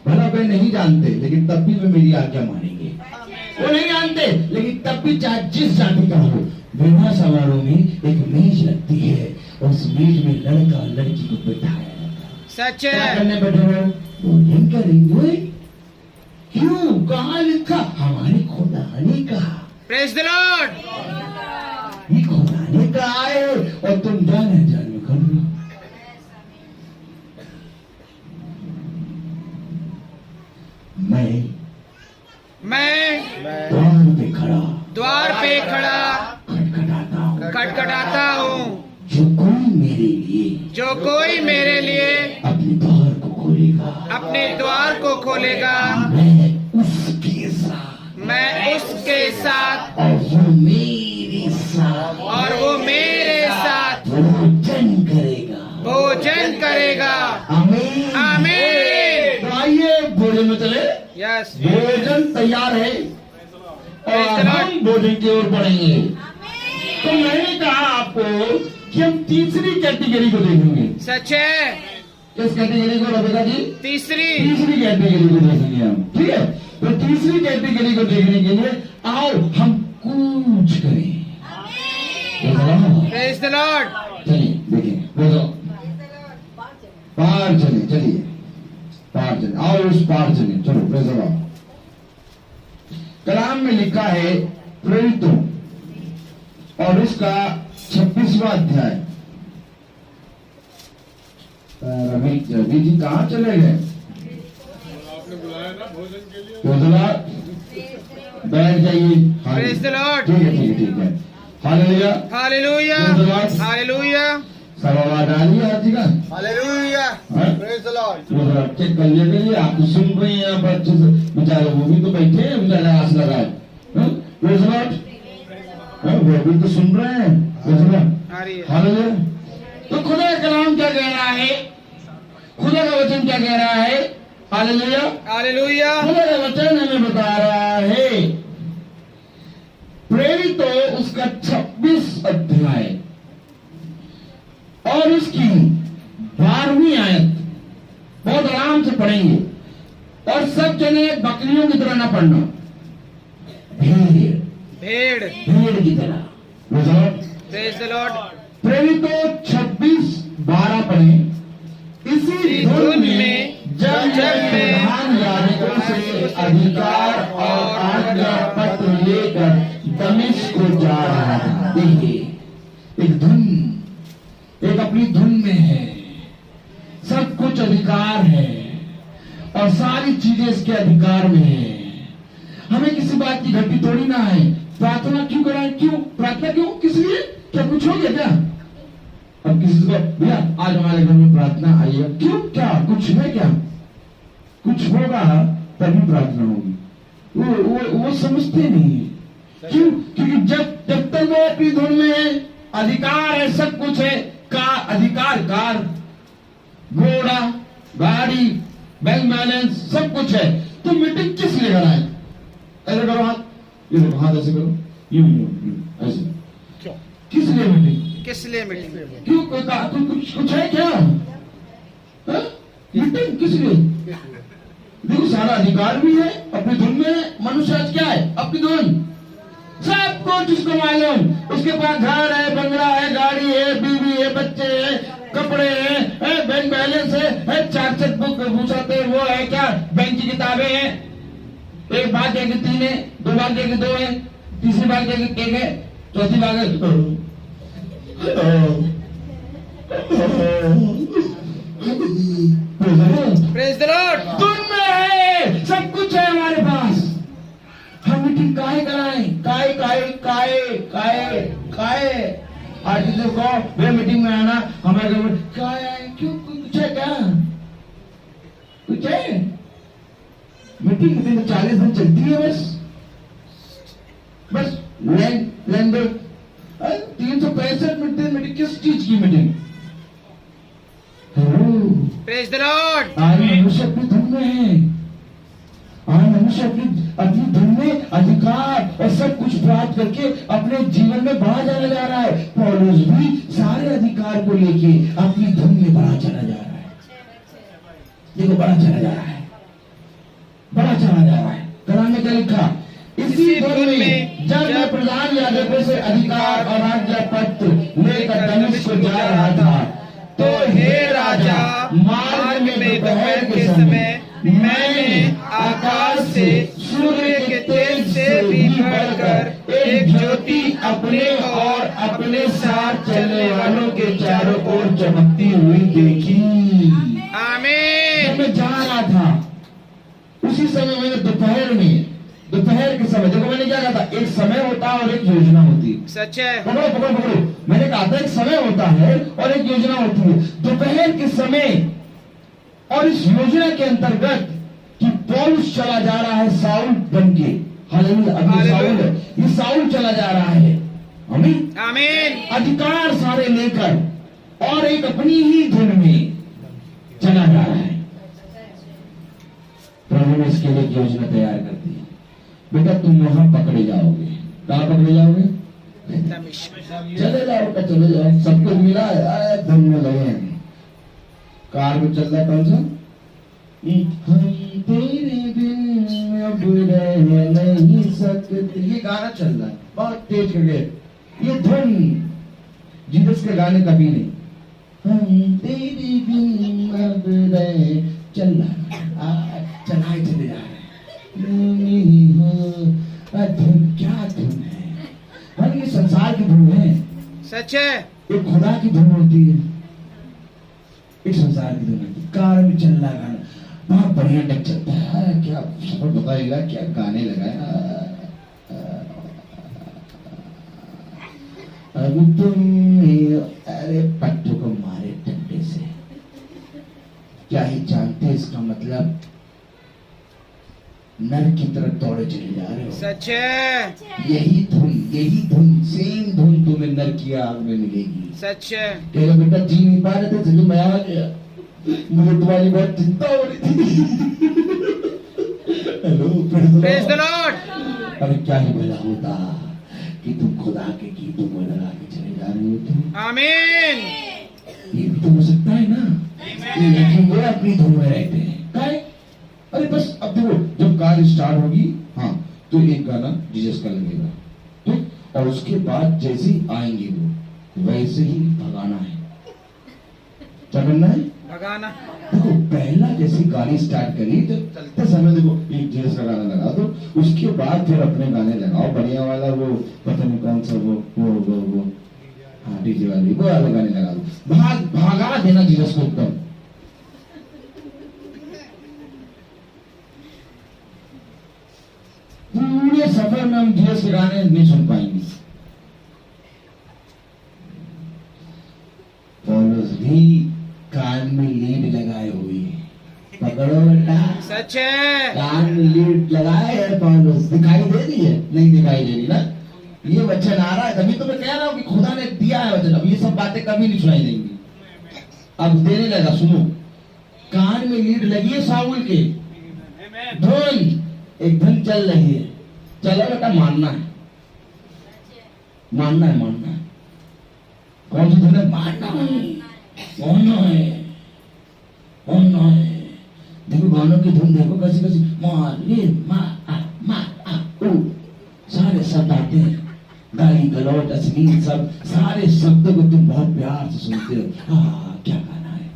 भला वे नहीं जानते, लेकिन तब भी वे मेरी आज्ञा मानेंगे। वो नहीं जानते, लेकिन तब भी चाहे जिस जाति का हो, विवाह समारोह में एक मेज लगती है और उस मेज में लड़का और लड़की को बिठाया जाता है। सच्चे। क्या करने बैठे हो? भोजन करेंगे। क्यों? कहाँ लिखा? हमारे खुदा ने कहा। Praise the Lord. ये खुदा ने कहा है और तुम जाने जाने कर रहे हो। मैं द्वार पे खड़ा खटखटाता हूँ। जो कोई मेरे लिए अपने द्वार को खोलेगा, अपने द्वार को खोलेगा, मैं उसके साथ, मैं उसके साथ और वो मेरे साथ और वो मेरे साथ भोजन करेगा। भोजन करेगा। आमीन। आमीन। तो आइए भोजन में चले। यस। भोजन तैयार है और हम भोजन की ओर बढ़ेंगे। तो मैंने कहा आपको कि हम तीसरी कैटेगरी को देखेंगे। सच है। किस कैटेगरी को रबेका जी? तीसरी। तीसरी कैटेगरी को देखेंगे हम। ठीक है, तो तीसरी कैटेगरी को देखने के लिए आओ हम कूच करें। Praise the Lord. चलिए देखें, बोलो पार चलिए, चलिए पार चलिए, आओ उस पार चलिए, चलो प्रेज द लॉर्ड। कलाम में लिखा है प्रेरितों और उसका 26वां अध्याय। रवि जी कहाँ चले गए? आपने बुलाया ना भोजन के लिए। Praise the Lord. बैठ जाइए। Praise the Lord. ठीक है, ठीक है, ठीक है। हालेलुया। हालेलुया। हालेलुया। सब आवाज आ रही है हर जगह? Hallelujah. Praise the Lord. Check कर लिया करिए, आप तो सुन रहे हैं यहाँ पर अच्छे से। बेचारे वो भी तो बैठे हैं, बेचारे आस लगाए। Praise the Lord. वो भी तो सुन रहे हैं। Praise the Lord. आ रही है। हालेलुया। तो खुदा का कलाम क्या कह रहा है? खुदा का वचन क्या कह रहा है? हालेलुया। हालेलुया। खुदा का वचन हमें बता रहा है, प्रेरितों उसका 26 अध्याय और उसकी 12वीं आयत बहुत आराम से पढ़ेंगे। और सब जने बकरियों की तरह ना पढ़ना, भेड़ भेड़। भेड़ की तरह। Praise the Lord. प्रेरितों 26:12 पढ़े। इसी धुन में जब मैं प्रधान याजकों से अधिकार और आज्ञा पत्र लेकर दमिश्क को जा रहा था। देखिए एक धुन, एक अपनी धुन में है, सब कुछ अधिकार है और सारी चीजें इसके अधिकार में है। हमें किसी बात की घटी थोड़ी ना है। प्रार्थना क्यों कराएं? क्यों प्रार्थना? क्यों? किस लिए? क्या कुछ हो गया क्या? अब किसी को भैया आज हमारे घर में प्रार्थना आई है, क्यों? क्या कुछ है? क्या कुछ होगा तभी प्रार्थना होगी। वो समझते नहीं है। क्यों? क्योंकि जब तक वो अपनी धुन में है, अधिकार है, सब कुछ है, का अधिकार, कार, घोड़ा, गाड़ी, बैंक बैलेंस, सब कुछ है, तो मीटिंग किस लिए कराए? ऐसे करो हाथ, ये देखो हाथ ऐसे करो, यूं ऐसे। क्यों? किस लिए मीटिंग? किस लिए मीटिंग? क्यों? कुछ है क्या? मीटिंग किस लिए? देखो सारा अधिकार भी है, अपनी धुन में है। मनुष्य आज क्या है? अपनी धुन, सब कुछ उसको मालूम। उसके पास घर है, बंगला है, गाड़ी है, बीवी है, बच्चे हैं, कपड़े हैं, बैंक बैलेंस है, 4 चेकबुक पूछाते हैं, वो है क्या? बैंक की किताबें हैं, एक भाग्य की 3 है, 2 भाग्य की 2 है, तीसरी भाग्य की 1 है, चौथी भाग्य प्रेज द लॉर्ड। धुन में है, सब कुछ है हमारे पास। हम मीटिंग काहे कराएं? काहे आज किसी को वे मीटिंग में आना, हमारे घर में काहे आए? क्यों? कुछ है क्या? कुछ है? मीटिंग कितने 40 दिन चलती है बस लेन देन 365 मीटिंग। किस चीज की मीटिंग? Praise the Lord. आज मनुष्य अपनी धुन में है, आज मनुष्य अपनी धुन में अधिकार और सब कुछ प्राप्त करके अपने जीवन में बढ़ा चला जा रहा है। पौलुस भी सारे अधिकार को लेके अपनी धुन में बढ़ा चला जा रहा है। देखो बढ़ा चला जा रहा है, बढ़ा चला जा रहा है। कलाम में क्या लिखा? इसी धुन में जब मैं प्रधान याजकों से अधिकार और आज्ञा पत्र लेकर दमिश्क को जा रहा था, तो हे राजा, मार्ग में दोपहर के समय मैंने आकाश से सूर्य के तेज से भी बढ़कर एक ज्योति अपने और अपने साथ चलने वालों के चारों ओर चमकती हुई देखी। आमीन। जब मैं जा रहा था उसी समय मैंने दोपहर के समय, देखो मैंने क्या कहा था, एक समय होता है और एक योजना होती है। सच है। पकड़ो। मैंने कहा था एक समय होता है और एक योजना होती है। दोपहर के समय और इस योजना के अंतर्गत कि पौलुस चला जा रहा है साउल बन के, हालेलुया। अब ये साउल है, ये साउल चला जा रहा है, आमीन, आमीन, अधिकार सारे लेकर और एक अपनी ही धुन में चला जा रहा है। प्रभु ने इसके लिए एक योजना तैयार कर दी। बेटा तुम वहां पकड़े जाओगे। कहाँ पकड़े जाओगे? चले जाओ बेटा, चले जाओ, सब कुछ मिला है, धुन में लगे हैं। कार में चल रहा है कौन सा? हम तेरे बिन अब रह नहीं सकते, ये गाना चल रहा है बहुत तेज करके। ये धुन जीसस के गाने कभी नहीं। हम तेरे बिन अब रह चल रहा है, चलाए चले जा रहे हैं। धुन क्या धुन है? और ये संसार की धुन है, सच है। एक खुदा की धुन होती है, एक संसार की धुन होती है। कार में चल रहा गाना बहुत बढ़िया टक चलता है। क्या सफर बताइएगा, क्या गाने लगाया। अब तुम अरे पट्टू को मारे डंडे से, क्या ही जानते इसका मतलब नर की तरफ दौड़े चले जा रहे हो। सच है, यही धुन सेम धुन तुम्हें नर की आग में मिलेगी। सच है। कहेगा बेटा जी नहीं पा रहे थे, चलो मैं आ गया, मुझे तुम्हारी बहुत चिंता हो रही थी। Hello, praise the Lord. अरे क्या ही भला होता कि तुम खुदा के गीतों को लगा के चले जा रहे होते। आमीन। ये भी तो हो सकता है ना, लेकिन वो अपनी धुन में रहते हैं। काहे? अरे बस अब देखो, जब कार स्टार्ट होगी, हाँ, तो एक गाना जीसस का लगेगा, ठीक, और उसके बाद जैसे ही आएंगे वो वैसे ही भगाना है। क्या करना है? भगाना। देखो पहला जैसे गाड़ी स्टार्ट करी तो चलते समय देखो एक जीसस का गाना लगा दो, उसके बाद फिर अपने गाने लगाओ बढ़िया वाला, वो पता नहीं कौन सा वो हाँ डीजे वाली, वो वाले गाने लगा दो, भागा देना जीसस को एकदम। पूरे सफर में हम जीसस के गाने नहीं सुन पाएंगे। पौलुस भी कान में लीड लगाए हुए हैं, पकड़ो बेटा। सच है। कान में लीड लगाए है पौलुस, दिखाई दे रही है? नहीं दिखाई दे रही ना। ये वचन आ रहा है, तभी तो मैं कह रहा हूँ कि खुदा ने दिया है वचन। अब ये सब बातें कभी नहीं सुनाई देंगी, अब देने लगा। सुनो, कान में लीड लगी है साउल के, धुन एक धुन चल रही है। चलो बेटा, मानना है, मानना है, मानना है। कौन सी धुन है? मानना है, मानना है, मानना है। देखो गानों की धुन देखो कैसी कैसी, मारे मा आ उ, सारे शब्द आते हैं, गाली गलौज अश्लील सब, सारे शब्दों को तुम बहुत प्यार से सुनते हो। क्या गाना है?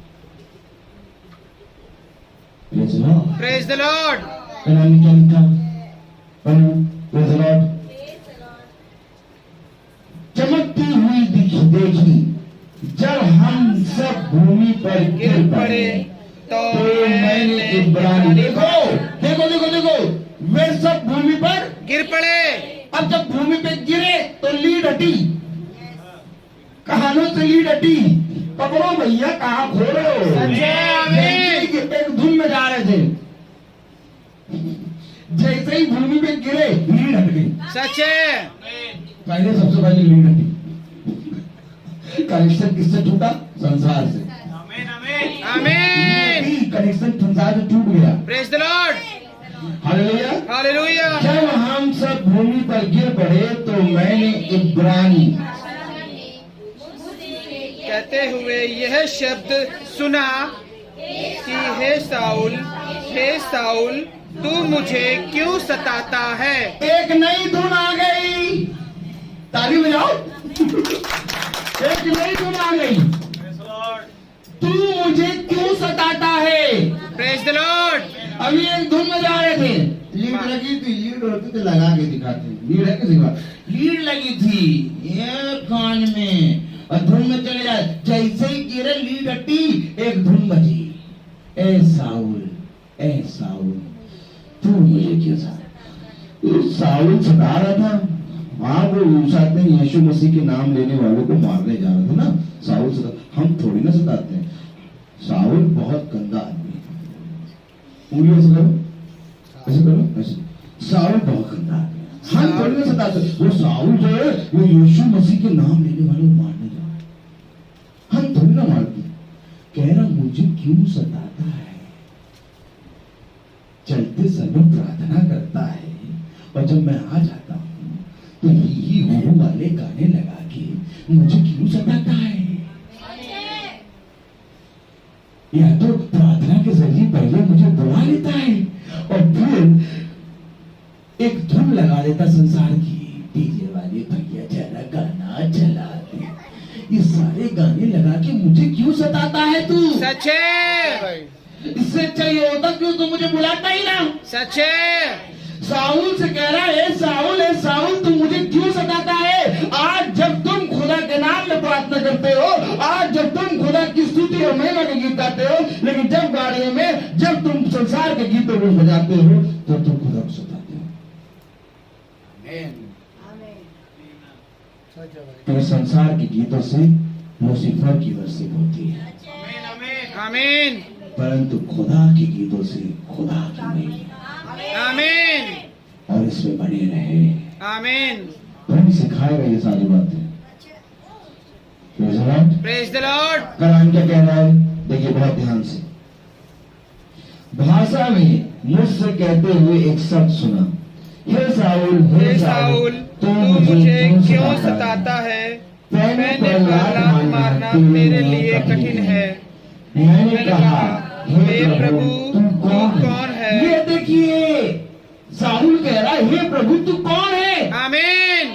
Praise the Lord. क्या लिखा? Praise the Lord. चमकती हुई देखी जब हम सब भूमि पर गिर पड़े तो मैंने इब्रानी, देखो वे सब भूमि पर गिर पड़े। अब जब भूमि पे गिरे तो लीड हटी, कहानों से लीड हटी। पकड़ो भैया, कहाँ खो रहे हो? एक धुन में जा रहे थे, जैसे ही भूमि पे गिरे लीड हट गई। सच है। पहले सबसे पहले लीड हटी। कनेक्शन किससे टूटा? संसार से। आमीन। कनेक्शन संसार से टूट गया। Praise the Lord. Hallelujah, hallelujah. जब हम सब भूमि पर गिर पड़े तो मैंने इब्रानी कहते हुए यह शब्द सुना कि हे साउल तू मुझे क्यों सताता है। एक नई धुन आ गई, ताली बजाओ। एक नई धुन आ गई, तू मुझे क्यों सताता है। Praise the Lord. अभी एक धुन में जा रहे थे, लीड लगी थी, लीड होती तो लगा के दिखाते, लीड है किसी बात, लीड लगी थी ये कान में, और धुन में चले जाए। जैसे ही गिरे लीड हटी, एक धुन बजी, ए साउल तू मुझे क्यों सता। साउल सता रहा था, हाँ वो साथ में यीशु मसीह के नाम लेने वालों को मारने जा रहा था ना। साउल सता, हम थोड़ी ना सताते हैं। साउल बहुत गंदा आदमी है, उंगली ऐसे करो, ऐसे करो, ऐसे। साउल बहुत गंदा आदमी, साउल ने सताते, वो साउल जो है वो यीशु मसीह के नाम लेने वाले मारने जा रहे, हम थोड़ी ना मारते। कह रहा मुझे क्यों सताता है, चलते समय प्रार्थना करता है और जब मैं आ जाता हूँ तो ही हो वाले गाने लगा के मुझे क्यों सताता है। या तो प्रार्थना के जरिए पहले मुझे बुला लेता है और फिर एक धुन लगा देता संसार की, डीजे वाले भैया जरा गाना चला दे, ये सारे गाने लगा के मुझे क्यों सताता है तू। सच है, इससे अच्छा ये होता क्यों तू मुझे बुलाता ही ना। सच है। साउल से कह रहा है साउल तू मुझे क्यों सताता है। आज जब तुम खुदा के नाम में प्रार्थना करते हो, आज जब तुम खुदा की स्तुति और महिमा के गीत गाते हो, लेकिन जब गाड़ियों में जब तुम संसार के गीतों को बजाते हो तो तुम खुदा को सताते हो। तो संसार के गीतों से लूसीफर की वर्षिप होती है, आमीन, परंतु खुदा के गीतों से खुदा की महिमा। आमीन, और इसमें बने रहे। आमीन। प्रभु सिखाएगा ये सारी बातें। Praise the lord. कलाम क्या कह रहा है, देखिए बहुत ध्यान से। भाषा में मुझसे कहते हुए एक शब्द सुना, हे साउल तू मुझे क्यों सताता है। मैंने प्रहलाद मारना तेरे लिए कठिन है। मैंने कहा हे प्रभु तू कौन है। ये देखिए साउल कह रहा है हे प्रभु तू कौन है। आमीन।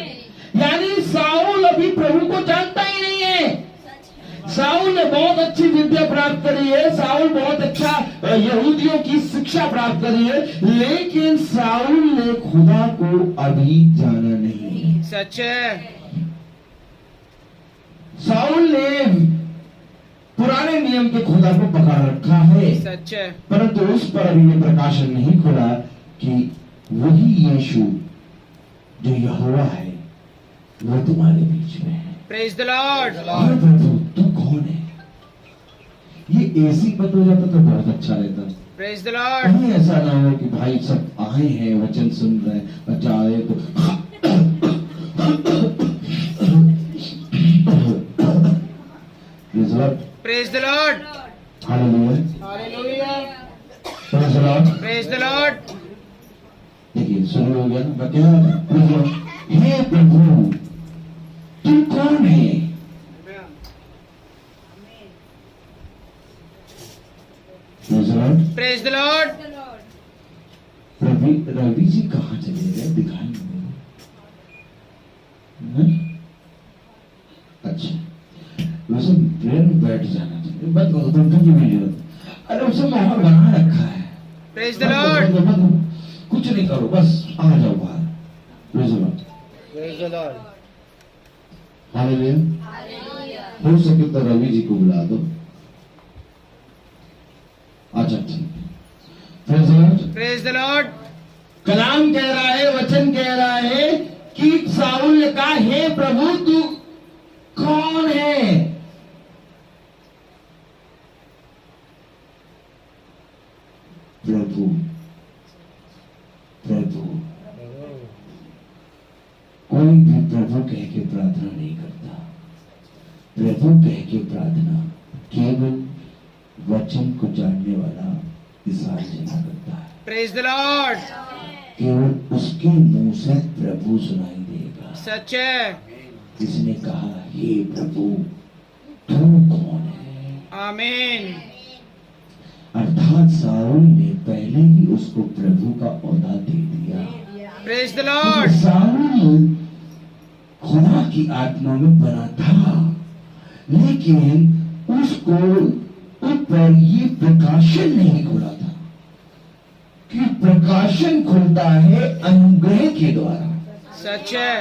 यानी साउल अभी प्रभु को जानता ही नहीं है। साउल ने बहुत अच्छी विद्या प्राप्त करी है, साउल बहुत अच्छा यहूदियों की शिक्षा प्राप्त करी है, लेकिन साउल ने खुदा को अभी जाना नहीं। सच है। साउल ने पुराने नियम के खुदा को पकड़ रखा है, सच है, परंतु उस पर अभी ये प्रकाशन नहीं खुला कि वही यीशु जो यहोवा है वो तुम्हारे बीच में है। Praise the Lord. और प्रभु तू कौन है। ये एसी बंद हो जाता तो बहुत अच्छा रहता। Praise the Lord. कहीं ऐसा ना हो कि भाई सब आए हैं वचन सुन रहे हैं और जाए तो praise the Lord. Hallelujah. Praise the Lord. देखिए शुरू हो गया ना, मैं कह रहा था हे प्रभु तू कौन है। Praise the lord. Ravi ji कहाँ चले गए, दिखाई नहीं। अच्छा वैसे प्रेयर में बैठ जाना चाहिए, बंद करो पंखा की भी जरूरत। अरे उसे माहौल बना रखा है। Praise the Lord. कुछ नहीं करो बस आ जाओ बाहर। Praise the Lord. हालेलुया। हो सके तो रवि जी को बुला दो। अच्छा ठीक है। Praise the lord. Praise the lord. कलाम कह रहा है, वचन कह रहा है कि साउल ने कहा हे प्रभु तू कौन है। प्रभु प्रभु कोई भी प्रभु कह के प्रार्थना नहीं करता। प्रभु कह के प्रार्थना केवल वचन को जानने वाला इसाई जना करता है। Praise the Lord. केवल उसके मुंह से प्रभु सुनाई देगा। सच है। इसने कहा हे प्रभु तू कौन है। आमीन। अर्थात साउल ने पहले ही उसको प्रभु का ओहदा दे दिया। Praise the Lord. साउल खुदा की आत्मा में बना था, लेकिन उसको ऊपर ये प्रकाशन नहीं खुला था कि प्रकाशन खुलता है अनुग्रह के द्वारा। सच है।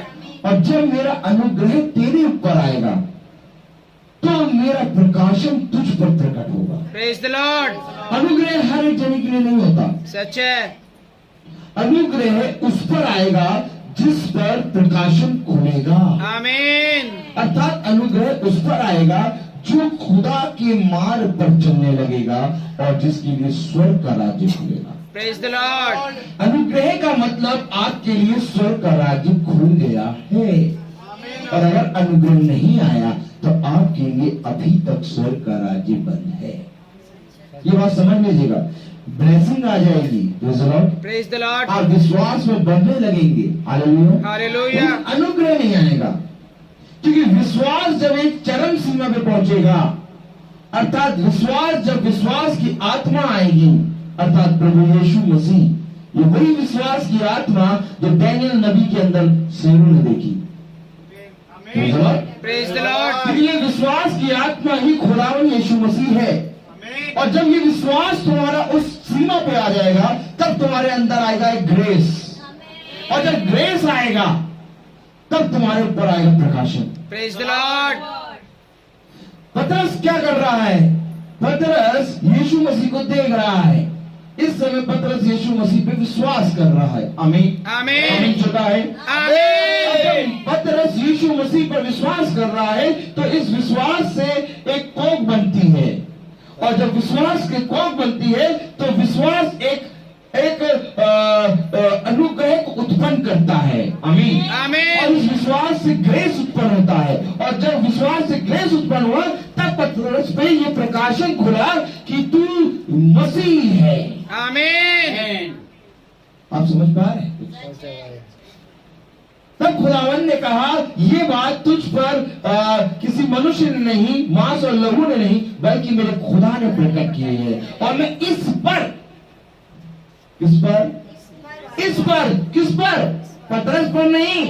और जब मेरा अनुग्रह तेरे ऊपर आएगा तो मेरा प्रकाशन तुझ पर प्रकट होगा। Praise the Lord. अनुग्रह हर एक जने के लिए नहीं होता। सच है। अनुग्रह उस पर आएगा जिस पर प्रकाशन खुलेगा। आमीन। अर्थात अनुग्रह उस पर आएगा जो खुदा के मार्ग पर चलने लगेगा और जिसके लिए स्वर्ग का राज्य खुलेगा। Praise the Lord. अनुग्रह का मतलब आपके लिए स्वर्ग का राज्य खुल गया है, और अगर अनुग्रह नहीं आया तो आपके लिए अभी तक स्वर्ग का राज्य बंद है। ये बात समझ लीजिएगा। ब्लेसिंग आ जाएगी, प्रेज द लॉर्ड। आप विश्वास में बढ़ने लगेंगे, हालेलुया, हालेलुया। अनुग्रह नहीं आएगा, क्योंकि विश्वास जब एक चरम सीमा पे पहुंचेगा, अर्थात विश्वास, जब विश्वास की आत्मा आएगी, अर्थात प्रभु यीशु मसीह, ये वही विश्वास की आत्मा जो डैनियल नबी के अंदर शेरों ने देखी। Praise the Lord. ये विश्वास की आत्मा ही खुदावन यीशु मसीह है, और जब ये विश्वास तुम्हारा उस सीमा पे आ जाएगा, तब तुम्हारे अंदर आएगा एक ग्रेस, और जब ग्रेस आएगा तब तुम्हारे ऊपर आएगा प्रकाशन। Praise the Lord. पतरस क्या कर रहा है? पतरस यीशु मसीह को देख रहा है। इस समय पतरस यीशु मसीह पे विश्वास कर रहा है। आमीन, आमीन, आमीन चुका है। आमीन। पतरस यीशु मसीह पर विश्वास कर रहा है, तो इस विश्वास से एक कोक बनती है, और जब विश्वास की कोक बनती है तो विश्वास एक अनुग्रह को उत्पन्न करता है। आमीन, आमीन। और इस विश्वास से ग्रेस उत्पन्न होता है, और जब विश्वास से ग्रेस उत्पन्न हुआ, तब पतरस पे ये प्रकाशन खुला कि तू मसीह है। आमीन। आप समझ पा रहे हैं? तब खुदावन ने कहा, ये बात तुझ पर किसी मनुष्य ने नहीं, मांस और लहू ने नहीं, बल्कि मेरे खुदा ने प्रकट किए है, और मैं इस पर, किस पर, पतरस पर नहीं,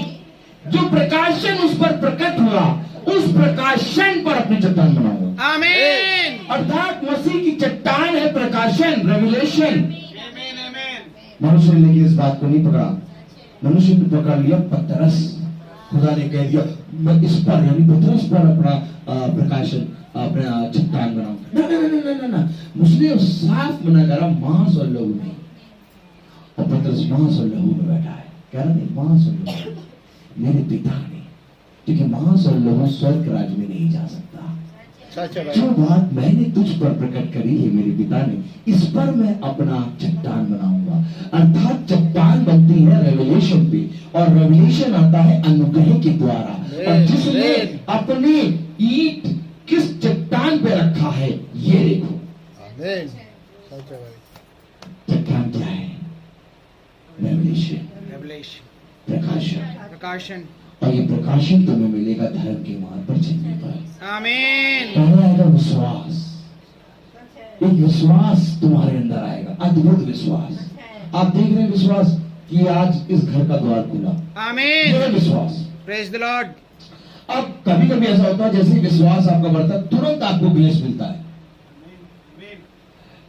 जो प्रकाशन उस पर प्रकट हुआ, उस प्रकाशन पर अपनी चट्टान बनाऊंगा। आमीन। अर्थात मसीह की चट्टान है प्रकाशन, रेवलेशन। मनुष्य ने लेकिन इस बात को नहीं पकड़ा, मनुष्य ने पकड़ लिया पतरस। खुदा ने कह दिया, मैं इस पर, यानी पतरस पर अपना प्रकाशन, अपना चट्टान बनाऊंगा। ना, मुझे साफ मना करा, मांस और लहू नहीं। और पतरस मांस और लहू में बैठा है, कह रहा नहीं, मांस और लहू मेरे पिता ने, क्योंकि मांस और लहू स्वर्ग राज्य में नहीं जा सकता। जो बात मैंने तुझ पर प्रकट करी है मेरे पिता ने, इस पर मैं अपना चट्टान बनाऊंगा। अर्थात चट्टान बनती है रेवलेशन पे, और रेवलेशन आता है अनुग्रह के द्वारा। और जिसने अपनी ईंट किस चट्टान पे रखा है, ये देखो। चट्टान क्या है? रेवलेशन, प्रकाशन। और ये प्रकाशन तुम्हें मिलेगा धर्म के मार्ग पर चलने पर। आमीन। पहला आएगा विश्वास, एक विश्वास तुम्हारे अंदर आएगा, अद्भुत विश्वास। आप देख रहे हैं विश्वास कि आज इस घर का द्वार खुला। आमीन। ये विश्वास। Praise the Lord. अब कभी कभी ऐसा होता है, जैसे विश्वास आपका बढ़ता है, तुरंत आपको ब्लेस मिलता है।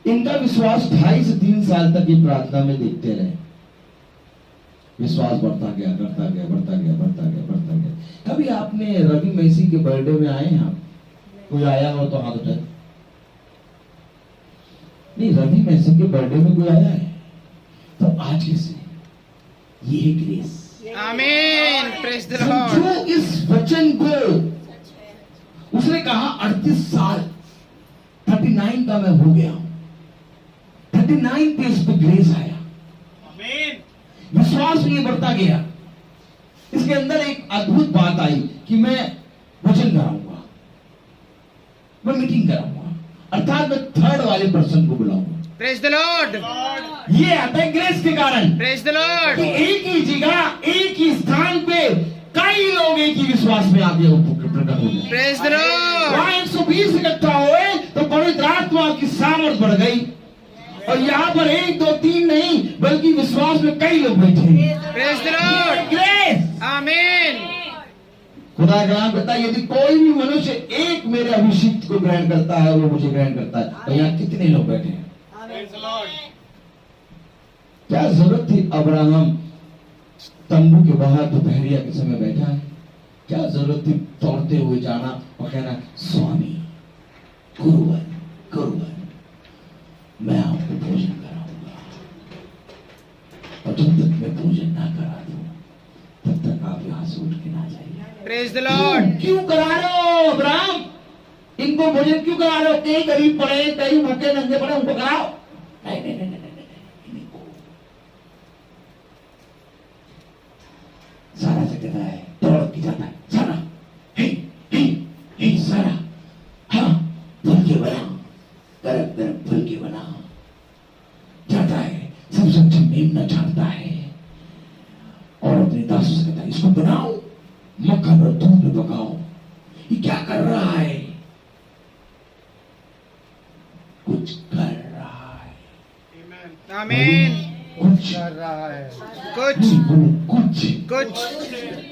इनका विश्वास 2.5 से 3 साल तक ये प्रार्थना में देखते रहे, विश्वास बढ़ता गया, बढ़ता गया, बढ़ता गया, बढ़ता गया, बढ़ता गया। कभी आपने रवि मैसी के बर्थडे में आए हैं? आप कोई आया हो तो हाथ उठाए। नहीं, रवि मैसी के बर्थडे में कोई आया है तो आज कैसे? ये है ग्रेस। आमीन। Praise the Lord. जो इस वचन को उसने कहा 38 साल, 39 का मैं हो गया हूं, 39 पे इस पे ग्रेस आया। विश्वास में बढ़ता गया। इसके अंदर एक अद्भुत बात आई कि मैं वचन कराऊंगा, मैं मीटिंग कराऊंगा, अर्थात मैं थर्ड वाले पर्सन को बुलाऊंगा। Praise the Lord. ये आता है ग्रेस के कारण। Praise the Lord. कि एक ही जगह, एक ही स्थान पे कई लोग एक ही विश्वास में आगे प्रकट हो गए। Praise the Lord. वहां 120 इकट्ठा हुए तो पवित्र आत्मा की सामर्थ बढ़ गई, और यहाँ पर 1, 2, 3 नहीं, बल्कि विश्वास में कई लोग बैठे। Praise the Lord. ग्रेस। आमीन। खुदा का नाम कहता है, यदि कोई भी मनुष्य एक मेरे अभिषिक्त को ग्रहण करता है, वो मुझे ग्रहण करता है। और यहाँ कितने लोग बैठे हैं? क्या जरूरत थी अब्राहम तंबू के बाहर दोपहरिया के समय बैठा है? क्या जरूरत थी दौड़ते हुए जाना और कहना, स्वामी गुरुवर, गुरुवर मैं आपको भोजन कराऊंगा, और जब तक मैं भोजन ना करा दूं तब तक आप यहां से उठ के ना जाइए। Praise the Lord. क्यों करा रहे हो अब्राहम? इनको भोजन क्यों करा रहे हो? कहीं गरीब पड़े, कहीं भूखे नंगे पड़े, उनको कराओ। नहीं नहीं नहीं नहीं नहीं, बनाओ, मक्खन और दूध में पकाओ। ये क्या कर रहा है? कुछ कर रहा है। आमीन। कुछ कर रहा है। कुछ बोलो, कुछ कुछ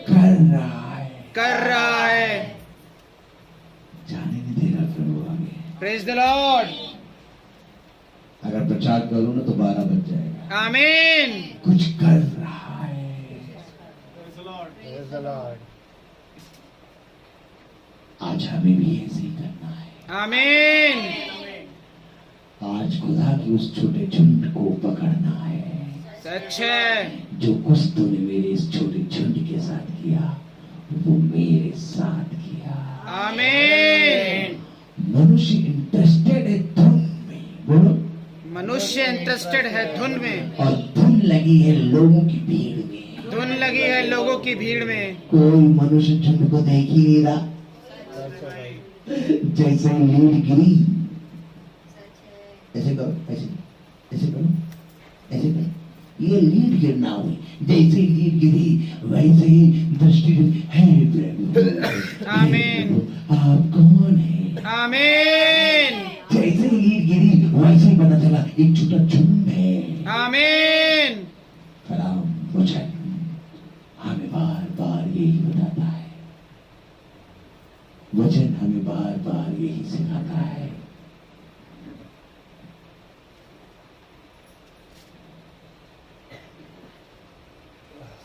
कर रहा है। कर रहा है। जाने नहीं दे रहा प्रभु आगे। Praise the Lord. अगर प्रचार करूं ना तो 12 बज जाएगा। आमीन। कुछ कर रहा है। Praise the Lord. आज हमें भी ऐसे ही करना है। आमीन। आज खुदा की उस छोटे झुंड को पकड़ना है। सच है। जो कुछ तूने मेरे इस छोटे झुंड के साथ किया वो मेरे साथ किया। आमीन। मनुष्य इंटरेस्टेड है धुन में, बोलो, मनुष्य इंटरेस्टेड है धुन में, और धुन लगी है लोगों की भीड़ में। धुन लगी है लोगों की भीड़ में। कोई मनुष्य झुंड को देख ही नहीं रहा। जैसे लीड गिरी, ऐसे करो, ऐसे करो, ऐसे करो, ये लीड गिरना हुई। जैसे लीड गिरी वैसे ही दृष्टि है प्रभु। आमीन। आप कौन है? आमीन। जैसे ही लीड गिरी वैसे ही पता चला एक छोटा झुंड है। आमीन। कलाम वचन हमें बार बार यही बताता है। वचन हमें बार बार यही सिखाता है।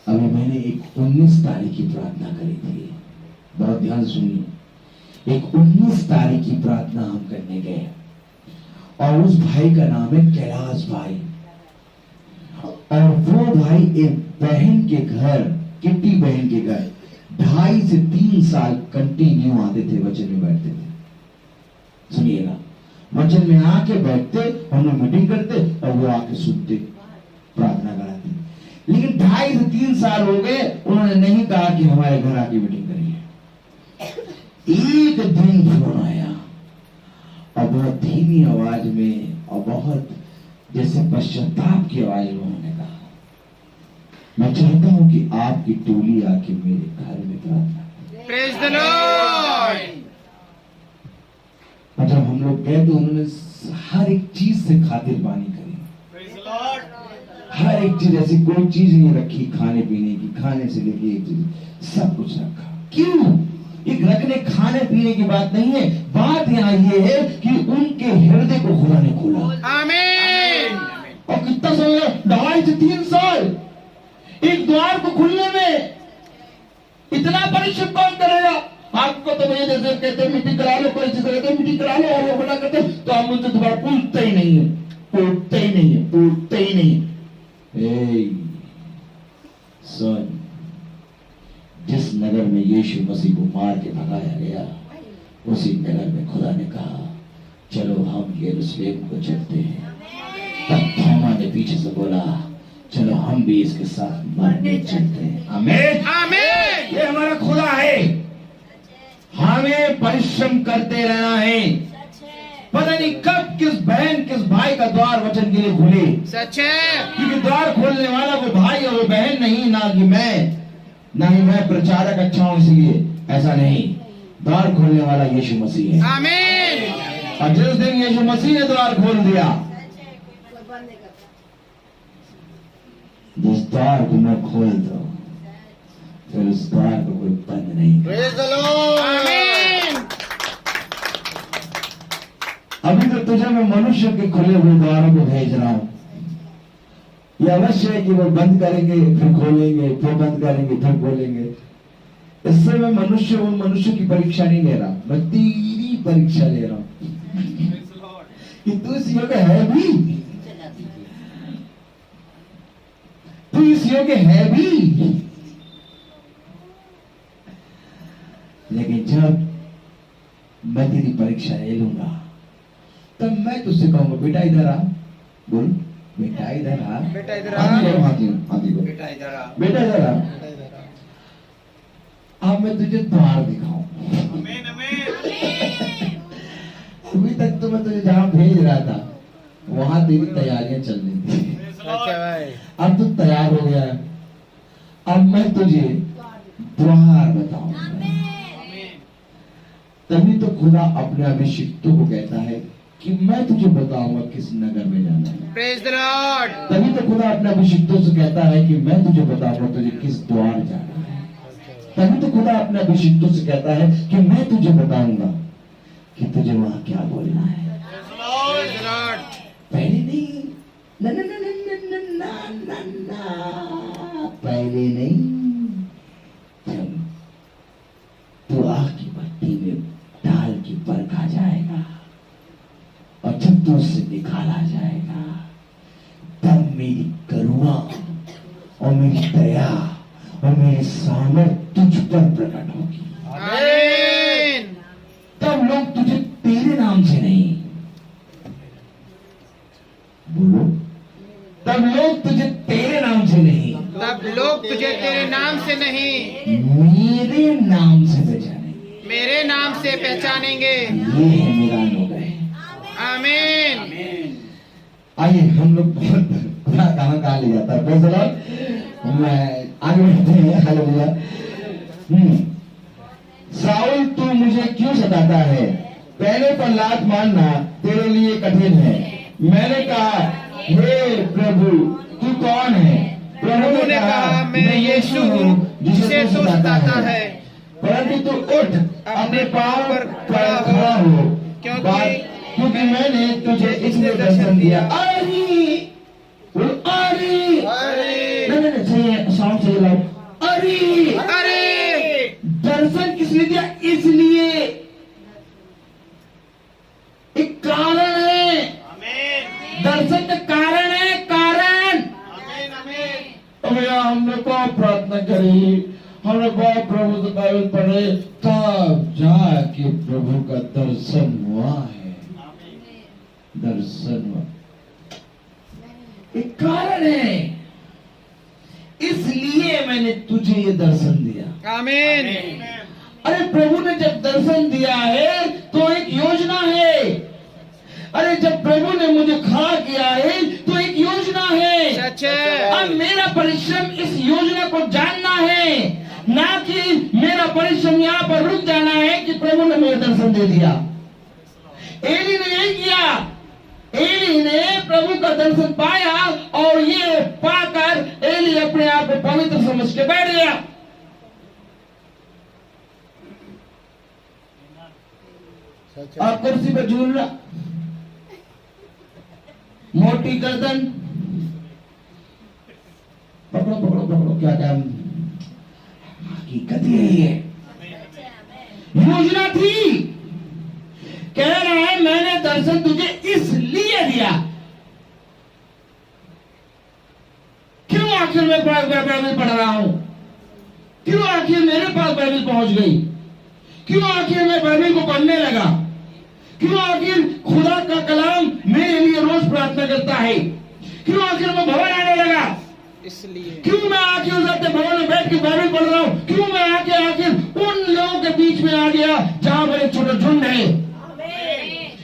अभी मैंने एक 19 तारीख की प्रार्थना करी थी, बहुत ध्यान से सुनिए। एक 19 तारीख की प्रार्थना हम करने गए और उस भाई का नाम है कैलाश भाई। और वो भाई एक बहन के घर, किट्टी बहन के घर 2.5 से 3 साल कंटिन्यू आते थे, वचन में बैठते थे। सुनिएगा, वचन में आके बैठते, हम लोग मीटिंग करते और वो आके सुनते, प्रार्थना कराते। लेकिन 2.5 से 3 साल हो गए, उन्होंने नहीं कहा कि हमारे घर आके मीटिंग करिए। एक दिन फोन आया और बहुत धीमी आवाज में और बहुत जैसे पश्चाताप की आवाज में उन्होंने कहा, मैं चाहता हूं कि आपकी टोली आके मेरे घर में प्रार्थना करे। Praise the Lord. और जब हम लोग गए तो उन्होंने हर एक चीज से खातिरबानी करी। हर एक चीज, ऐसी कोई चीज नहीं रखी खाने पीने की, खाने से लेके एक चीज सब कुछ रखा। क्यों? एक रखने खाने पीने की बात नहीं है, बात यहाँ ये है कि उनके हृदय को खुदा ने खोला। आमीन। और कितना समय है? 2.5 से 3 साल। एक द्वार को खुलने में इतना परिश्रम कौन करेगा? आपको तो मुझे जैसे कहते मीटिंग करा लो, कोई चीज कहते मीटिंग करा लो, और वो बना करते तो हम उनसे दोबारा पूछते ही नहीं है, पूछते ही नहीं है, पूछते ही नहीं है। सुन, जिस नगर में यीशु मसीह को मार के भगाया गया, उसी नगर में खुदा ने कहा चलो हम यरूशलेम को चलते हैं। तब थोमा ने पीछे से बोला चलो हम भी इसके साथ मरने चलते हैं। आमीन। आमीन। ये हमारा खुदा है। हमें परिश्रम करते रहना है। पता नहीं कब किस बहन किस भाई का द्वार वचन के लिए खुले। सच है। क्योंकि द्वार खोलने वाला वो भाई और वो बहन नहीं, ना कि मैं प्रचारक अच्छा हूं इसलिए, ऐसा नहीं। द्वार खोलने वाला यीशु मसीह है। आमीन। और जिस दिन यीशु मसीह ने द्वार खोल दिया, जिस द्वार को मैं खोल दो फिर उस द्वार को कोई बंद नहीं कर। Praise the Lord. आमीन। अभी तो तुझे मैं मनुष्य के खुले हुए द्वारों को भेज रहा हूं। यह अवश्य है कि वो बंद करेंगे फिर खोलेंगे, फिर बंद करेंगे फिर खोलेंगे। इससे मैं मनुष्य की परीक्षा नहीं ले रहा, मैं तेरी परीक्षा ले रहा हूं कि तू इस योग्य है भी, तू इस योग्य है भी। लेकिन जब मैं तेरी परीक्षा ले लूंगा तब मैं तुझसे कहूंगा बेटा इधर आ, बोल बेटा इधर आ, बेटा इधर आ, हाथी को बेटा इधर आ, बेटा इधर आ। अब मैं तुझे द्वार दिखाऊं। आमीन। आमीन। अभी तक तो मैं तुझे जहां भेज रहा था वहां तेरी तैयारियां चल रही थी। अच्छा भाई। अब तू तैयार हो गया है। अब मैं तुझे द्वार बताऊंगा। तभी तो खुदा अपने अभिषिक्तों को कहता है कि मैं तुझे बताऊंगा किस नगर में जाना है। Praise the Lord. तभी तो खुदा अपने अभिषिक्तों से कहता है कि मैं तुझे बताऊंगा तुझे किस द्वार जाना है। तभी तो खुदा अपने अभिषिक्तों से कहता है कि मैं तुझे बताऊंगा कि तुझे वहां क्या बोलना है। Praise the Lord. पहले नहीं, ना ना ना ना ना ना ना ना, पहले नहीं, जब तू आग की भट्टी में डाल के परखा जाएगा और जब तू उससे निकाला जाएगा, तब मेरी करुणा और मेरी दया और मेरी सामर्थ तुझ पर प्रकट होगी। आमीन। तब लोग तुझे तेरे नाम से नहीं, बोलो, तब लोग तुझे तेरे नाम से नहीं, तब लोग तुझे तेरे नाम से नहीं, मेरे नाम से पहचानेंगे। मेरे नाम से पहचानेंगे। ये है मेरा अनुग्रह। आमीन। आइए हम लोग कहाँ ले जाता है। Praise the Lord. मैं आगे बढ़ते हैं। हालेलुया। साउल तू मुझे क्यों सताता है? पहले पर लात मारना तेरे लिए कठिन है। मैंने कहा हे प्रभु तू कौन है? प्रभु ने कहा मैं यीशु हूँ जिसे तू सताता है। परंतु तू उठ अपने पांव पर खड़ा हो, क्योंकि मैंने तुझे इसलिए दर्शन दिया। अरे साउंड से लाओ। अरे दर्शन किसने दिया? इसलिए एक कारण है। दर्शन का कारण है। कारण भैया हमने बहुत प्रार्थना करी, हमने बहुत प्रभु से बाइबल पढ़े, तब जाके प्रभु का दर्शन हुआ है। दर्शन हुआ, एक कारण है, इसलिए मैंने तुझे ये दर्शन दिया। आमीन। अरे प्रभु ने जब दर्शन दिया है तो एक योजना है। अरे जब प्रभु ने मुझे खड़ा किया है तो एक योजना है। सच है। अब मेरा परिश्रम इस योजना को जानना है, ना कि मेरा परिश्रम यहाँ पर रुक जाना है कि प्रभु ने मुझे दर्शन दे दिया। एली ने यही किया। एली ने प्रभु का दर्शन पाया और ये पाकर एली अपने आप को पवित्र समझ के बैठ गया। आप कुर्सी पर झूल रहा, मोटी गर्दन, पकड़ो पकड़ो पकड़ो, क्या क्या हकीकत यही है। योजना थी। कह रहा है मैंने दर्शन तुझे इसलिए दिया। क्यों आखिर मैं बाइबल पढ़ रहा हूं? क्यों आखिर मेरे पास बाइबल पहुंच गई? क्यों आखिर मैं बाइबल को पढ़ने लगा? क्यों आखिर खुदा का कलाम मेरे लिए रोज प्रार्थना करता है? क्यों आखिर मैं भवन आने लगा? इसलिए क्यों मैं आके उस अपने भवन में बैठ के बाइबल पढ़ रहा हूँ? क्यों मैं आखिर उन लोगों के बीच में आ गया जहां पर एक छोटा झुंड है?